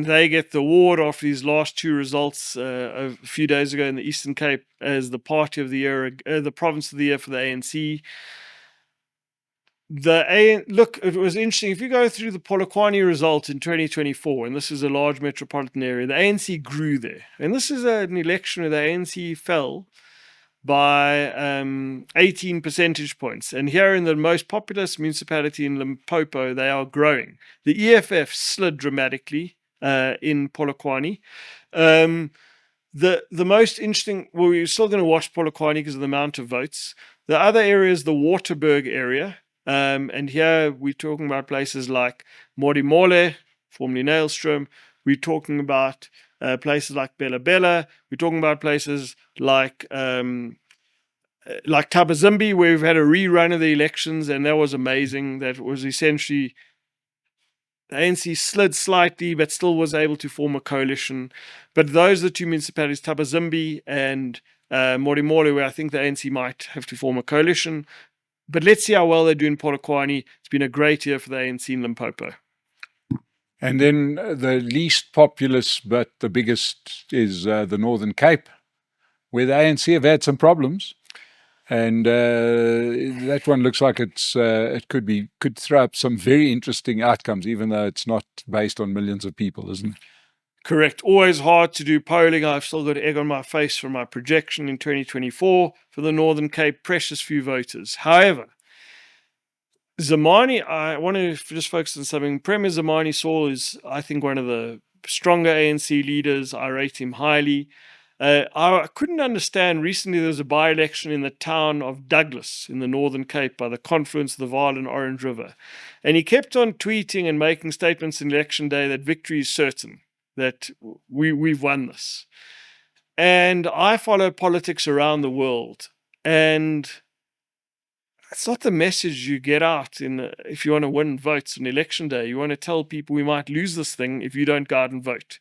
[SPEAKER 2] they get the award after these last two results a few days ago in the Eastern Cape as the party of the year, the province of the year for the ANC. Look, it was interesting. If you go through the Polokwane result in 2024, and this is a large metropolitan area, the ANC grew there. And this is an election where the ANC fell by 18 percentage points. And here in the most populous municipality in Limpopo, they are growing. The EFF slid dramatically in Polokwane. The most interesting, we're still going to watch Polokwane because of the amount of votes. The other area is the Waterberg area. And here we're talking about places like Modimolle, formerly Nailstrom. We're talking about places like Bela Bela. We're talking about places like Tabazimbi, where we've had a rerun of the elections, and that was amazing. That was essentially the ANC slid slightly, but still was able to form a coalition. But those are the two municipalities, Tabazimbi and Modimolle, where I think the ANC might have to form a coalition. But let's see how well they do in Polokwane. It's been a great year for the ANC in Limpopo.
[SPEAKER 1] And then the least populous but the biggest is the Northern Cape, where the ANC have had some problems. And that one looks like it could throw up some very interesting outcomes, even though it's not based on millions of people, isn't it?
[SPEAKER 2] Correct. Always hard to do polling. I've still got egg on my face from my projection in 2024 for the Northern Cape. Precious few voters. However, Zamani, I want to just focus on something. Premier Zamani Saul is, I think, one of the stronger ANC leaders. I rate him highly. I couldn't understand. Recently, there was a by-election in the town of Douglas in the Northern Cape by the confluence of the Vaal and Orange River. And he kept on tweeting and making statements in election day that victory is certain, that we've won this. And I follow politics around the world. And it's not the message you get out if you want to win votes on election day. You want to tell people we might lose this thing if you don't go out and vote.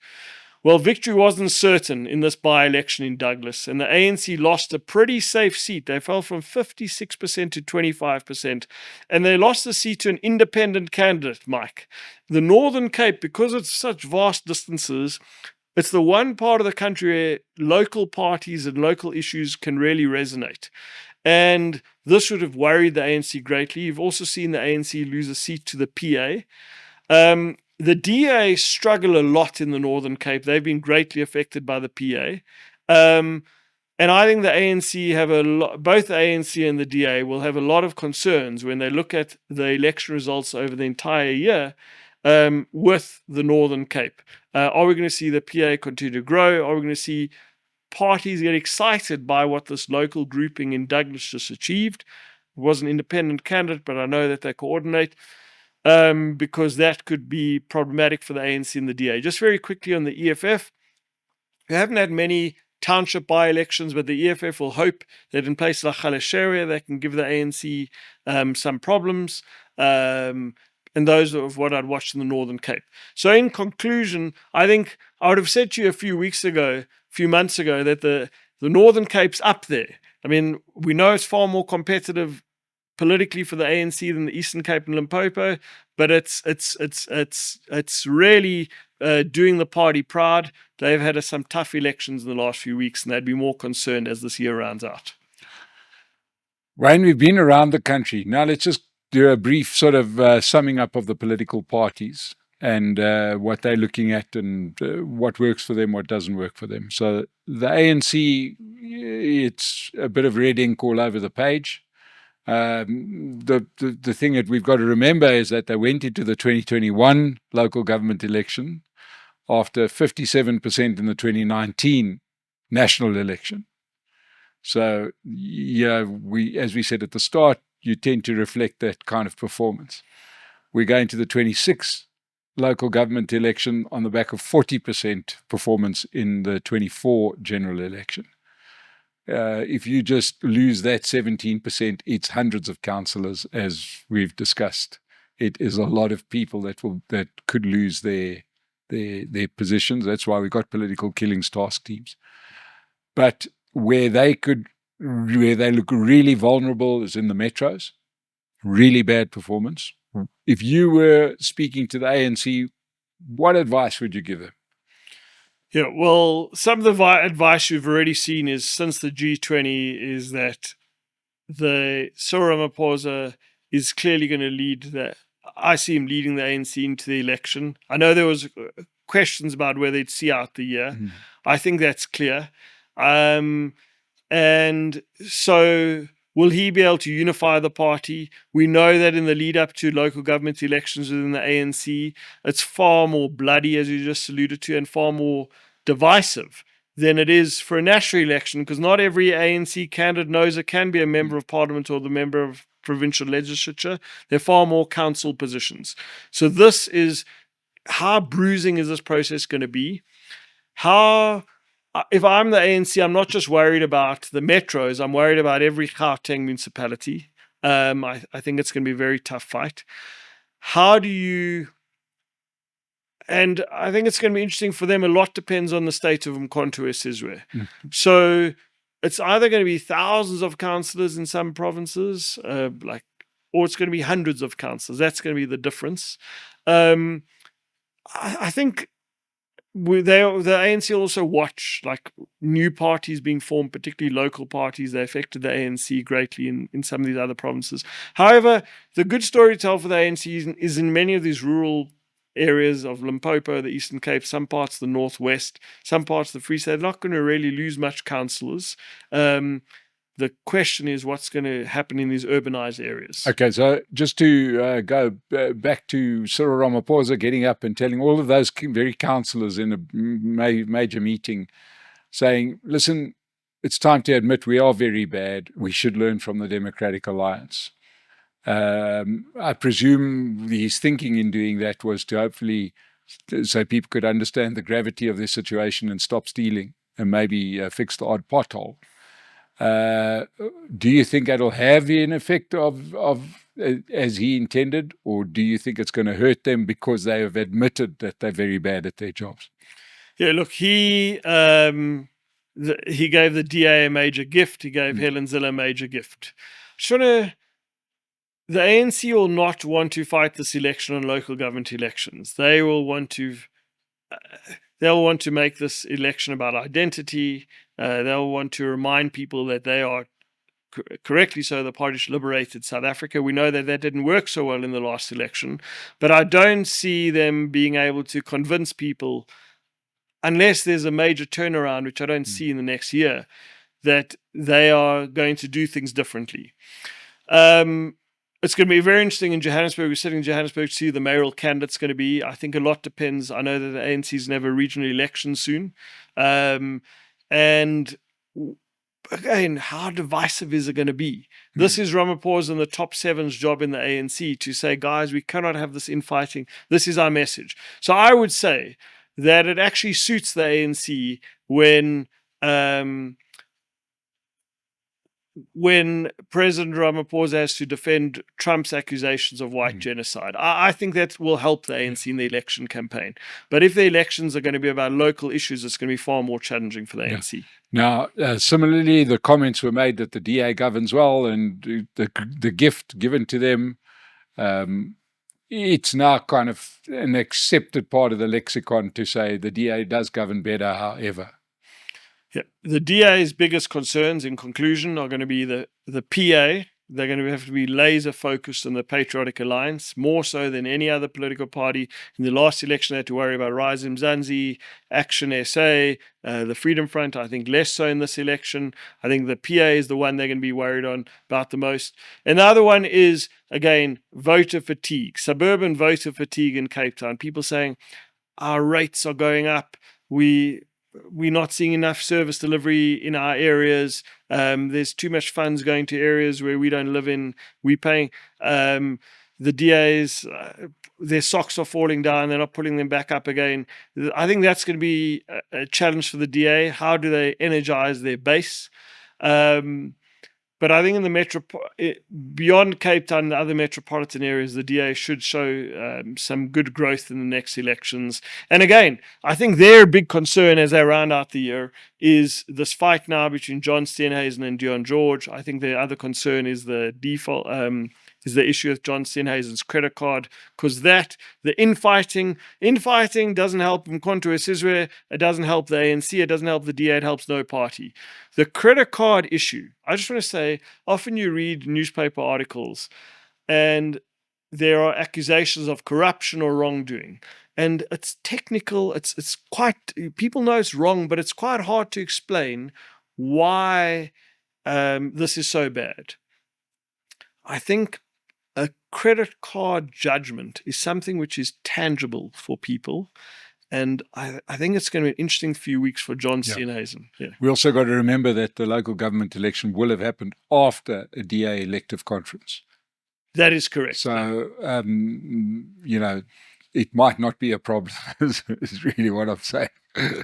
[SPEAKER 2] Well, victory wasn't certain in this by-election in Douglas, and the ANC lost a pretty safe seat. They fell from 56% to 25%, and they lost the seat to an independent candidate, Mike. The Northern Cape, because it's such vast distances, it's the one part of the country where local parties and local issues can really resonate. And this would have worried the ANC greatly. You've also seen the ANC lose a seat to the PA. The DA struggle a lot in the Northern Cape. They've been greatly affected by the PA. And I think the ANC have both the ANC and the DA will have a lot of concerns when they look at the election results over the entire year with the Northern Cape. Are we going to see the PA continue to grow? Are we going to see parties get excited by what this local grouping in Douglas just achieved? It was an independent candidate, but I know that they coordinate. Because that could be problematic for the ANC and the DA. Just very quickly on the EFF, we haven't had many township by-elections, but the EFF will hope that in places like Galesheria, they can give the ANC some problems. And those are what I'd watched in the Northern Cape. So in conclusion, I think I would have said to you a few months ago, that the Northern Cape's up there. I mean, we know it's far more competitive politically for the ANC than the Eastern Cape and Limpopo, but it's really doing the party proud. They've had some tough elections in the last few weeks, and they'd be more concerned as this year rounds out.
[SPEAKER 1] Wayne, we've been around the country. Now let's just do a brief sort of summing up of the political parties and what they're looking at and what works for them, what doesn't work for them. So the ANC, it's a bit of red ink all over the page. The thing that we've got to remember is that they went into the 2021 local government election after 57% in the 2019 national election. So, yeah, as we said at the start, you tend to reflect that kind of performance. We're going to the 26th local government election on the back of 40% performance in the 24 general election. If you just lose that 17%, it's hundreds of councillors, as we've discussed. It is a lot of people that could lose their positions. That's why we've got political killings task teams. But where they look really vulnerable is in the metros. Really bad performance. If you were speaking to the ANC, what advice would you give them?
[SPEAKER 2] Yeah, well, some of the advice you've already seen is since the G20 is that the Cyril Ramaphosa is clearly going to lead I see him leading the ANC into the election. I know there was questions about whether he'd see out the year. Mm-hmm. I think that's clear. And so will he be able to unify the party? We know that in the lead up to local government elections within the ANC, it's far more bloody, as you just alluded to, and far more divisive than it is for a national election, because not every ANC candidate knows it can be a member of parliament or the member of provincial legislature. There are far more council positions. So this is, how bruising is this process going to be? If I'm the ANC, I'm not just worried about the metros, I'm worried about every Gauteng municipality. I think it's going to be a very tough fight. And I think it's going to be interesting for them. A lot depends on the state of Umkhonto weSizwe. Mm-hmm. So it's either going to be thousands of councillors in some provinces, or it's going to be hundreds of councillors. That's going to be the difference. I think the ANC also watch like new parties being formed, particularly local parties. They affected the ANC greatly in some of these other provinces. However, the good story to tell for the ANC is in many of these rural areas of Limpopo, the Eastern Cape, some parts of the Northwest, some parts of the Free State. They're not going to really lose much councillors. The question is what's going to happen in these urbanized areas.
[SPEAKER 1] Okay, so just to go back to Cyril Ramaphosa getting up and telling all of those very councillors in a major meeting, saying, listen, it's time to admit we are very bad. We should learn from the Democratic Alliance. I presume his thinking in doing that was to hopefully so people could understand the gravity of their situation and stop stealing and maybe fix the odd pothole. Do you think that'll have the effect of as he intended, or do you think it's going to hurt them because they have admitted that they're very bad at their jobs?
[SPEAKER 2] Yeah, look, he gave the DA a major gift. He gave Helen Zille a major gift. The ANC will not want to fight this election on local government elections. They will want to. They'll want to make this election about identity. They'll want to remind people that they are, correctly so, the party which liberated South Africa. We know that that didn't work so well in the last election, but I don't see them being able to convince people, unless there's a major turnaround, which I don't see in the next year, that they are going to do things differently. It's going to be very interesting in Johannesburg. We're sitting in Johannesburg to see who the mayoral candidate's going to be. I think a lot depends. I know that the ANC's going to have a regional election soon. And again, how divisive is it going to be? This is Ramaphosa and the top seven's job in the ANC to say, guys, we cannot have this infighting. This is our message. So I would say that it actually suits the ANC when President Ramaphosa has to defend Trump's accusations of white genocide. I think that will help the ANC in the election campaign. But if the elections are going to be about local issues, it's going to be far more challenging for the ANC.
[SPEAKER 1] Now, similarly, the comments were made that the DA governs well, and the gift given to them, it's now kind of an accepted part of the lexicon to say the DA does govern better, however.
[SPEAKER 2] Yeah. The DA's biggest concerns, in conclusion, are going to be the PA. They're going to have to be laser focused on the Patriotic Alliance, more so than any other political party. In the last election, they had to worry about Rise Mzansi, ActionSA, the Freedom Front. I think less so in this election. I think the PA is the one they're going to be worried about the most. And the other one is, again, voter fatigue, suburban voter fatigue in Cape Town. People saying our rates are going up. We're not seeing enough service delivery in our areas. There's too much funds going to areas where we don't live in. We're paying the DAs, their socks are falling down. They're not pulling them back up again. I think that's going to be a challenge for the DA. How do they energize their base? But I think in the beyond Cape Town and the other metropolitan areas, the DA should show some good growth in the next elections. And again, I think their big concern as they round out the year is this fight now between John Steenhuisen and Deon George. I think the other concern is the default. Is the issue with John Steenhuisen's credit card, because the infighting doesn't help Mkhonto Sizwe, it doesn't help the ANC, it doesn't help the DA, it helps no party. The credit card issue, I just want to say, often you read newspaper articles and there are accusations of corruption or wrongdoing. And it's technical, it's quite, people know it's wrong, but it's quite hard to explain why this is so bad. I think a credit card judgment is something which is tangible for people. And I think it's going to be an interesting few weeks for John Steenhuisen. Yeah.
[SPEAKER 1] We also got to remember that the local government election will have happened after a DA elective conference.
[SPEAKER 2] That is correct.
[SPEAKER 1] So, it might not be a problem, is really what I'm saying.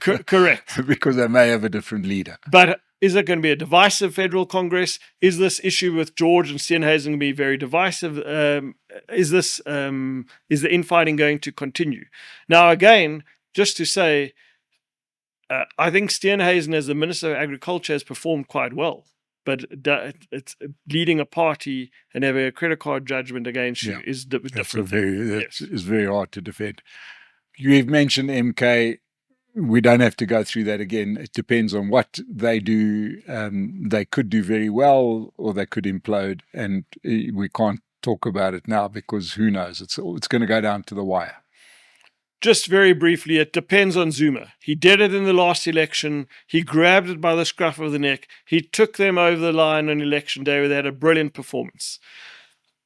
[SPEAKER 2] Correct.
[SPEAKER 1] Because they may have a different leader.
[SPEAKER 2] But is it going to be a divisive federal Congress? Is this issue with George and Steenhuisen going to be very divisive? Is the infighting going to continue? Now, again, just to say, I think Steenhuisen as the Minister of Agriculture has performed quite well. But it's leading a party and having a credit card judgment against you is different.
[SPEAKER 1] It's very hard to defend. You've mentioned MK. we don't have to go through that again. It depends on what they do. They could do very well, or they could implode, and we can't talk about it now because who knows? It's going to go down to the wire.
[SPEAKER 2] Just very briefly, it depends on Zuma. He did it in the last election. He grabbed it by the scruff of the neck. He took them over the line on election day where they had a brilliant performance.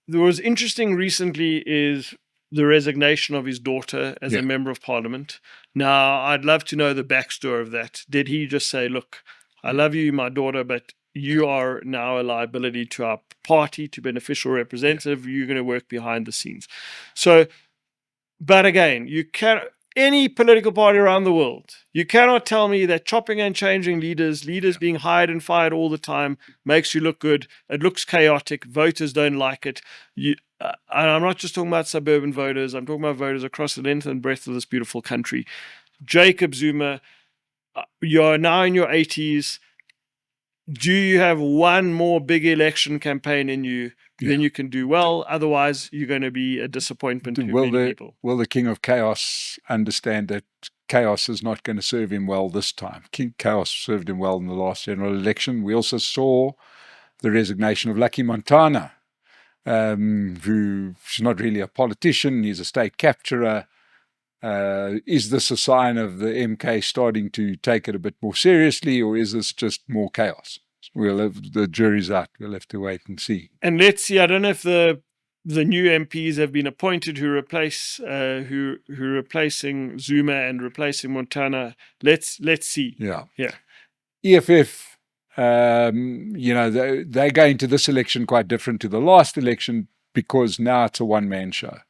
[SPEAKER 2] What was interesting recently is the resignation of his daughter as a member of parliament. Now, I'd love to know the backstory of that. Did he just say, look, I love you, my daughter, but you are now a liability to our party, to beneficial representative. You're going to work behind the scenes. So, but again, you can't, any political party around the world, you cannot tell me that chopping and changing leaders being hired and fired all the time makes you look good. It looks chaotic. Voters don't like it. And I'm not just talking about suburban voters. I'm talking about voters across the length and breadth of this beautiful country. Jacob Zuma, you're now in your 80s. Do you have one more big election campaign in you? Then you can do well. Otherwise, you're going to be a disappointment to many people.
[SPEAKER 1] Will the King of Chaos understand that chaos is not going to serve him well this time? King Chaos served him well in the last general election. We also saw the resignation of Lucky Montana, who's not really a politician. He's a state capturer. Is this a sign of the MK starting to take it a bit more seriously, or is this just more chaos? The jury's out. We'll have to wait and see.
[SPEAKER 2] And let's see. I don't know if the new MPs have been appointed who replacing Zuma and replacing Montana. Let's see.
[SPEAKER 1] Yeah.
[SPEAKER 2] EFF,
[SPEAKER 1] they go into this election quite different to the last election because now it's a one-man show.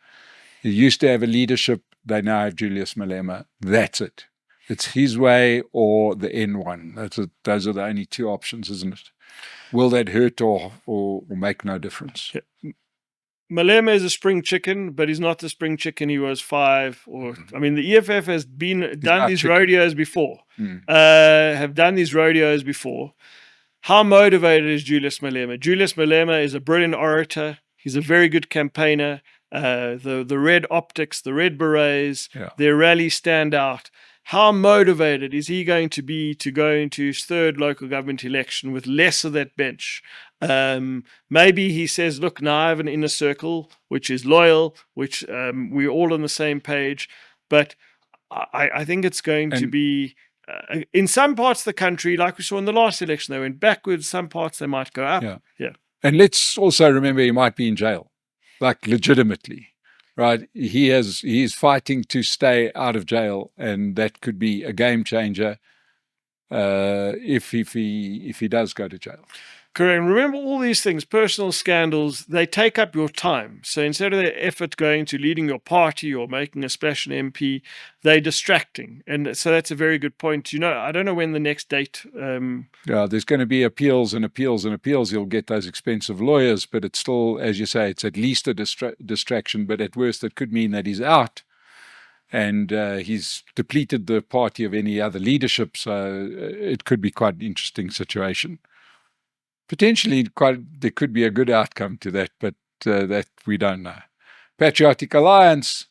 [SPEAKER 1] You used to have a leadership. They now have Julius Malema. That's it. It's his way or the N1. Those are the only two options, isn't it? Will that hurt or make no difference?
[SPEAKER 2] Yeah. Malema is a spring chicken, but he's not the spring chicken he was 5. I mean, the EFF has done these rodeos before. Have done these rodeos before. How motivated is Julius Malema? Julius Malema is a brilliant orator. He's a very good campaigner. The red optics, the red berets, their rallies stand out. How motivated is he going to be to go into his 3rd local government election with less of that bench? Maybe he says, look, now I have an inner circle, which is loyal, which we're all on the same page. But I think it's going to be, in some parts of the country, like we saw in the last election, they went backwards. Some parts they might go up. Yeah.
[SPEAKER 1] And let's also remember he might be in jail, like legitimately. Right, he's fighting to stay out of jail, and that could be a game changer if he does go to jail.
[SPEAKER 2] Correct. Remember, all these things, personal scandals, they take up your time. So instead of the effort going to leading your party or making a splash in MP, they're distracting. And so that's a very good point. I don't know when the next date.
[SPEAKER 1] There's going to be appeals and appeals and appeals. You'll get those expensive lawyers, but it's still, as you say, it's at least a distraction. But at worst, it could mean that he's out. And he's depleted the party of any other leadership. So it could be quite an interesting situation. Potentially, there could be a good outcome to that, but that we don't know. Patriotic Alliance,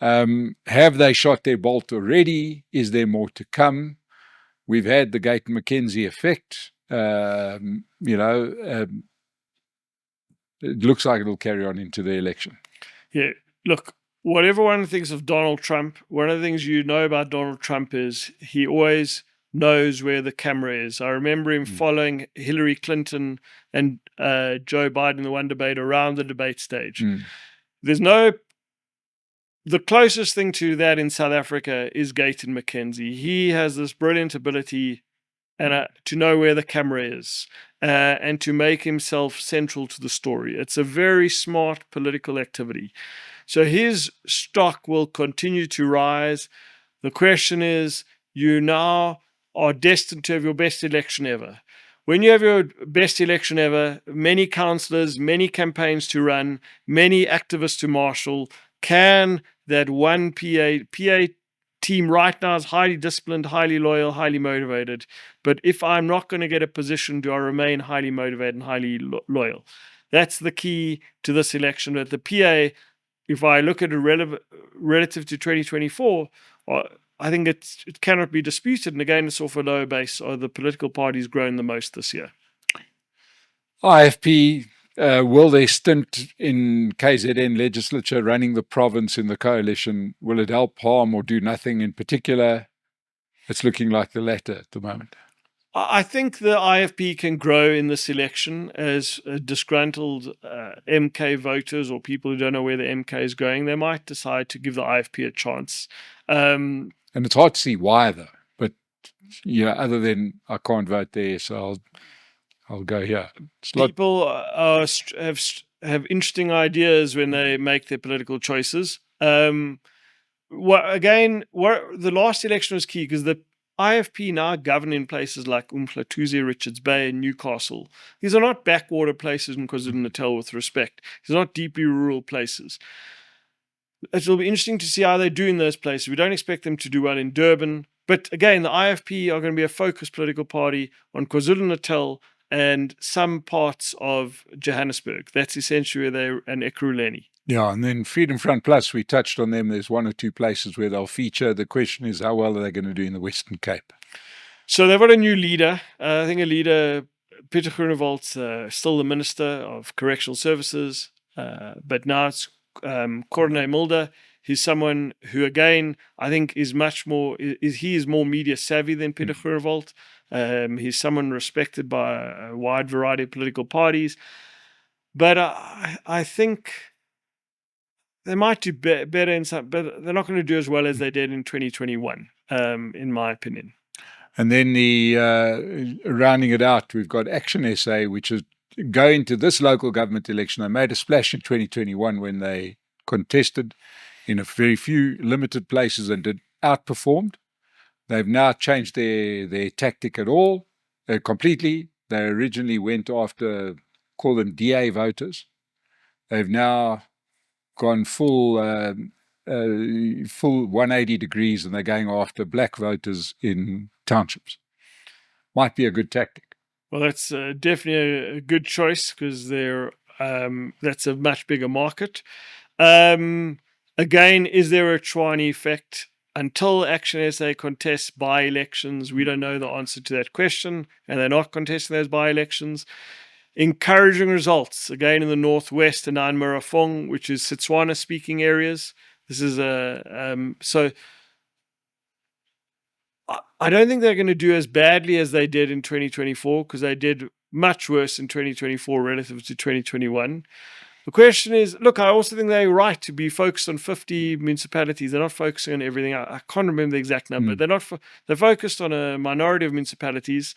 [SPEAKER 1] have they shot their bolt already? Is there more to come? We've had the Gauteng McKenzie effect. It looks like it'll carry on into the election.
[SPEAKER 2] Yeah, look, whatever one thinks of Donald Trump, one of the things you know about Donald Trump is he always knows where the camera is. I remember him following Hillary Clinton and Joe Biden in the one debate around the debate stage. The closest thing to that in South Africa is Gauteng McKenzie. He has this brilliant ability to know where the camera is and to make himself central to the story. It's a very smart political activity. So his stock will continue to rise. The question is, you now are destined to have your best election ever. When you have your best election ever, many councillors, many campaigns to run, many activists to marshal, can that one PA team right now is highly disciplined, highly loyal, highly motivated. But if I'm not going to get a position, do I remain highly motivated and highly loyal? That's the key to this election. But the PA, if I look at it relative to 2024, I think it cannot be disputed. And again, it's off a low base. Are the political parties grown the most this year?
[SPEAKER 1] IFP, will their stint in KZN legislature running the province in the coalition, will it help, harm, or do nothing in particular? It's looking like the latter at the moment.
[SPEAKER 2] I think the IFP can grow in this election as disgruntled MK voters or people who don't know where the MK is going. They might decide to give the IFP a chance.
[SPEAKER 1] And it's hard to see why, though. But, other than I can't vote there, so I'll go here.
[SPEAKER 2] People have interesting ideas when they make their political choices. The last election was key because the IFP now govern in places like Umhlatuze, Richards Bay, and Newcastle. These are not backwater places in KwaZulu-Natal, with respect. These are not deeply rural places. It'll be interesting to see how they do in those places. We don't expect them to do well in Durban. But again, the IFP are going to be a focused political party on KwaZulu-Natal and some parts of Johannesburg. That's essentially where they're an Ekurhuleni.
[SPEAKER 1] Yeah, and then Freedom Front Plus, we touched on them. There's one or two places where they'll feature. The question is, how well are they going to do in the Western Cape? So
[SPEAKER 2] they've got a new leader. I think Pieter Groenewald, still the Minister of Correctional Services, but now it's Corne Mulder. He's someone who, again, I think is much more. He is more media savvy than Pieter Groenewald. He's someone respected by a wide variety of political parties, but I think they might do better in some, but they're not going to do as well as they did in 2021, in my opinion.
[SPEAKER 1] And then rounding it out, we've got ActionSA, which is going to this local government election. They made a splash in 2021 when they contested in a very few limited places and did outperformed. They've now changed their tactic at all, completely. They originally went after, call them DA voters. They've now gone full 180 degrees, and they're going after black voters in townships. Might be a good tactic.
[SPEAKER 2] Well, that's definitely a good choice because that's a much bigger market. Again, is there a Tshwane effect? Until ActionSA contests by-elections, we don't know the answer to that question, and they're not contesting those by-elections. Encouraging results, again, in the northwest and in Marafong, which is Setswana-speaking areas. This is so I don't think they're going to do as badly as they did in 2024, because they did much worse in 2024 relative to 2021. The question is, look, I also think they're right to be focused on 50 municipalities. They're not focusing on everything. I can't remember the exact number. They're focused on a minority of municipalities.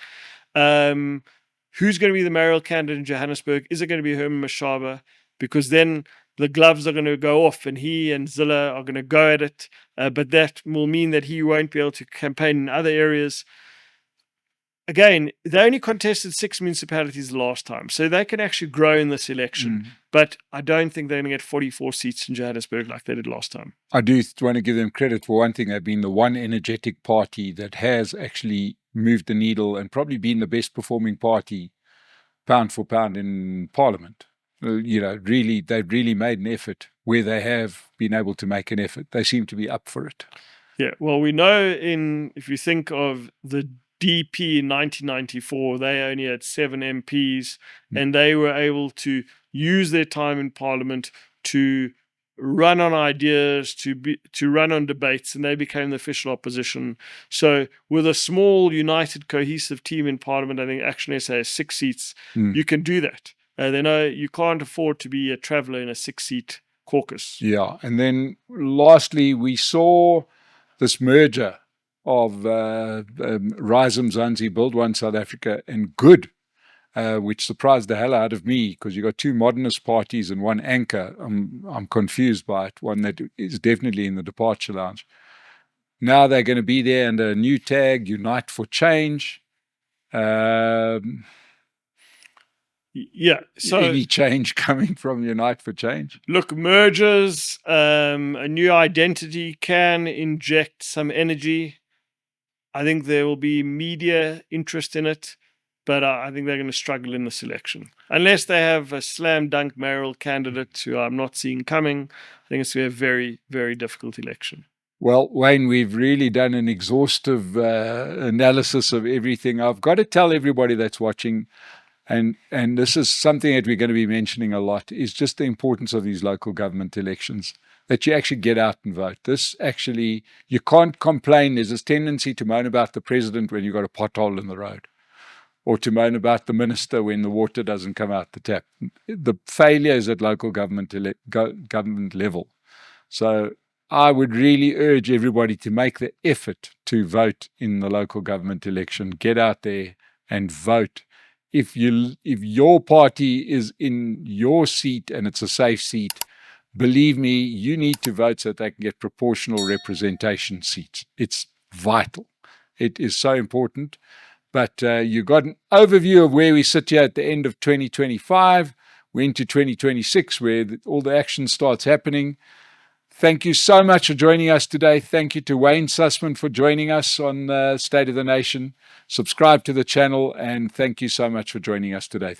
[SPEAKER 2] Who's going to be the mayoral candidate in Johannesburg? Is it going to be Herman Mashaba? Because then the gloves are going to go off and he and Zilla are going to go at it. But that will mean that he won't be able to campaign in other areas. Again, they only contested 6 municipalities the last time, so they can actually grow in this election. But I don't think they're going to get 44 seats in Johannesburg like they did last time.
[SPEAKER 1] I do want to give them credit for one thing. They've been the one energetic party that has actually moved the needle and probably been the best performing party pound for pound in Parliament. They've really made an effort where they have been able to make an effort. They seem to be up for it.
[SPEAKER 2] Yeah, well, we know if you think of the DP in 1994, they only had 7 MPs, and they were able to use their time in Parliament to run on ideas, to run on debates, and they became the official opposition. So with a small, united, cohesive team in Parliament, I think ActionSA has 6 seats. You can do that. They know you can't afford to be a traveller in a 6-seat caucus.
[SPEAKER 1] Yeah, and then lastly, we saw this merger of Rise Mzansi, Build One South Africa, and Good, which surprised the hell out of me, because you've got 2 modernist parties and one anchor. I'm confused by it, one that is definitely in the departure lounge. Now they're going to be there under a new tag, Unite for Change.
[SPEAKER 2] Yeah. So
[SPEAKER 1] any change coming from Unite for Change?
[SPEAKER 2] Look, mergers, a new identity can inject some energy. I think there will be media interest in it, but I think they're going to struggle in this election. Unless they have a slam dunk mayoral candidate who I'm not seeing coming, I think it's going to be a very, very difficult election.
[SPEAKER 1] Well, Wayne, we've really done an exhaustive analysis of everything. I've got to tell everybody that's watching, and this is something that we're going to be mentioning a lot, is just the importance of these local government elections, that you actually get out and vote. This actually, you can't complain. There's this tendency to moan about the president when you've got a pothole in the road, or to moan about the minister when the water doesn't come out the tap. The failure is at local government level. So I would really urge everybody to make the effort to vote in the local government election. Get out there and vote. If your party is in your seat and it's a safe seat, believe me, you need to vote so that they can get proportional representation seats. It's vital. It is so important. But you got an overview of where we sit here at the end of 2025. We're into 2026, where all the action starts happening. Thank you so much for joining us today. Thank you to Wayne Sussman for joining us on State of the Nation. Subscribe to the channel, and thank you so much for joining us today.